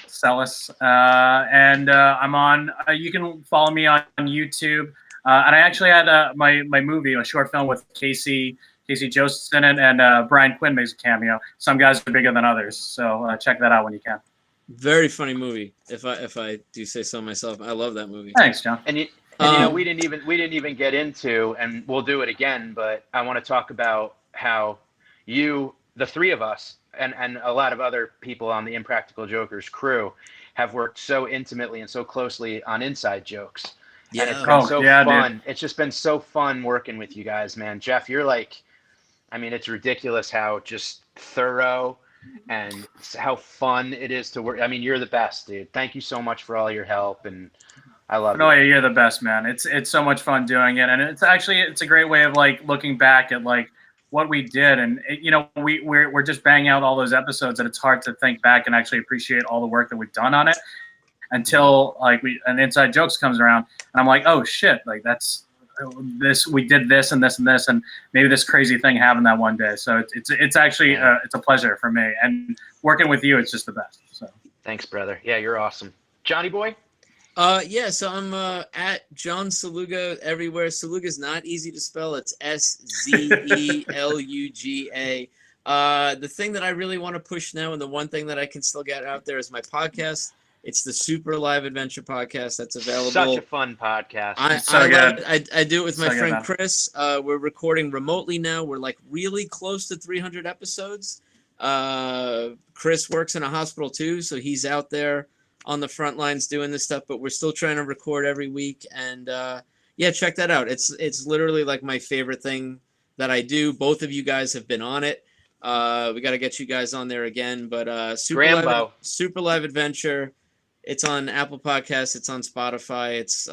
C: Celis. And I'm on, you can follow me on YouTube. And I actually had my movie, a short film with Casey Joseph in it, and Brian Quinn makes a cameo. Some guys are bigger than others, so check that out when you can.
D: Very funny movie. If I do say so myself, I love that movie.
C: Thanks, John.
A: And you know, we didn't even get into, and we'll do it again, but I want to talk about how you, the three of us, and a lot of other people on the Impractical Jokers crew have worked so intimately and so closely on inside jokes.
D: Yeah.
A: And it's been so fun.
C: Dude.
A: It's just been so fun working with you guys, man. Geoff, you're like, I mean, it's ridiculous how just thorough and how fun it is to work. I mean, you're the best, dude. Thank you so much for all your help, and I love it.
C: You're the best, man. It's so much fun doing it, and it's a great way of like looking back at like what we did, and we're just banging out all those episodes, and it's hard to think back and actually appreciate all the work that we've done on it until like an Inside Jokes comes around, and I'm like, oh shit, like that's this, we did this and this and this, and maybe this crazy thing happened that one day. So it's actually it's a pleasure for me, and working with you, it's just the best. So
A: thanks, brother. Yeah, you're awesome, Johnny boy.
D: So I'm at John Szeluga everywhere. Szeluga is not easy to spell. It's Szeluga. The thing that I really want to push now, and the one thing that I can still get out there, is my podcast. It's the Super Live Adventure podcast that's available.
A: Such a fun podcast.
D: I do it with my friend Chris. We're recording remotely now. We're like really close to 300 episodes. Chris works in a hospital too, so he's out there on the front lines doing this stuff, but we're still trying to record every week. And check that out. It's literally like my favorite thing that I do. Both of you guys have been on it. We got to get you guys on there again, but Super Live Adventure. It's on Apple Podcasts. It's on Spotify. It's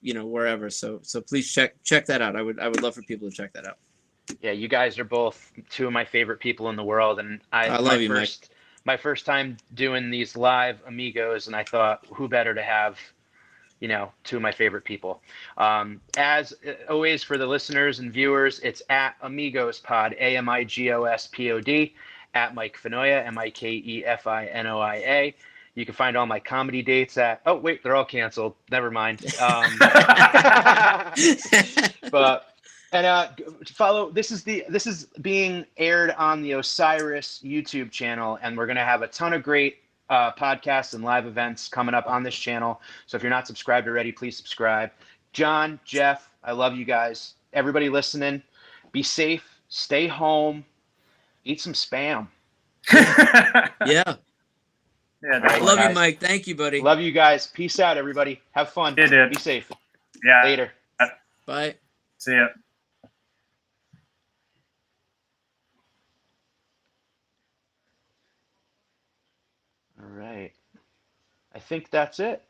D: wherever. So please check that out. I would love for people to check that out.
A: Yeah, you guys are both two of my favorite people in the world, and
D: I love you, Mike.
A: My first time doing these live Amigos, and I thought, who better to have, two of my favorite people. As always, for the listeners and viewers, it's at Amigos Pod, AMIGOSPOD, at Mike Finoia, MIKEFINOIA. You can find all my comedy dates at, oh, wait, they're all canceled. Never mind. Follow. This is being aired on the Osiris YouTube channel, and we're gonna have a ton of great podcasts and live events coming up on this channel. So if you're not subscribed already, please subscribe. John, Geoff, I love you guys. Everybody listening, be safe, stay home, eat some Spam.
D: Yeah. I love you, Mike. Thank you, buddy.
A: Love you guys. Peace out, everybody. Have fun.
C: Yeah, dude.
A: Be safe.
C: Yeah.
A: Later.
D: Bye.
C: See ya.
A: All right. I think that's it.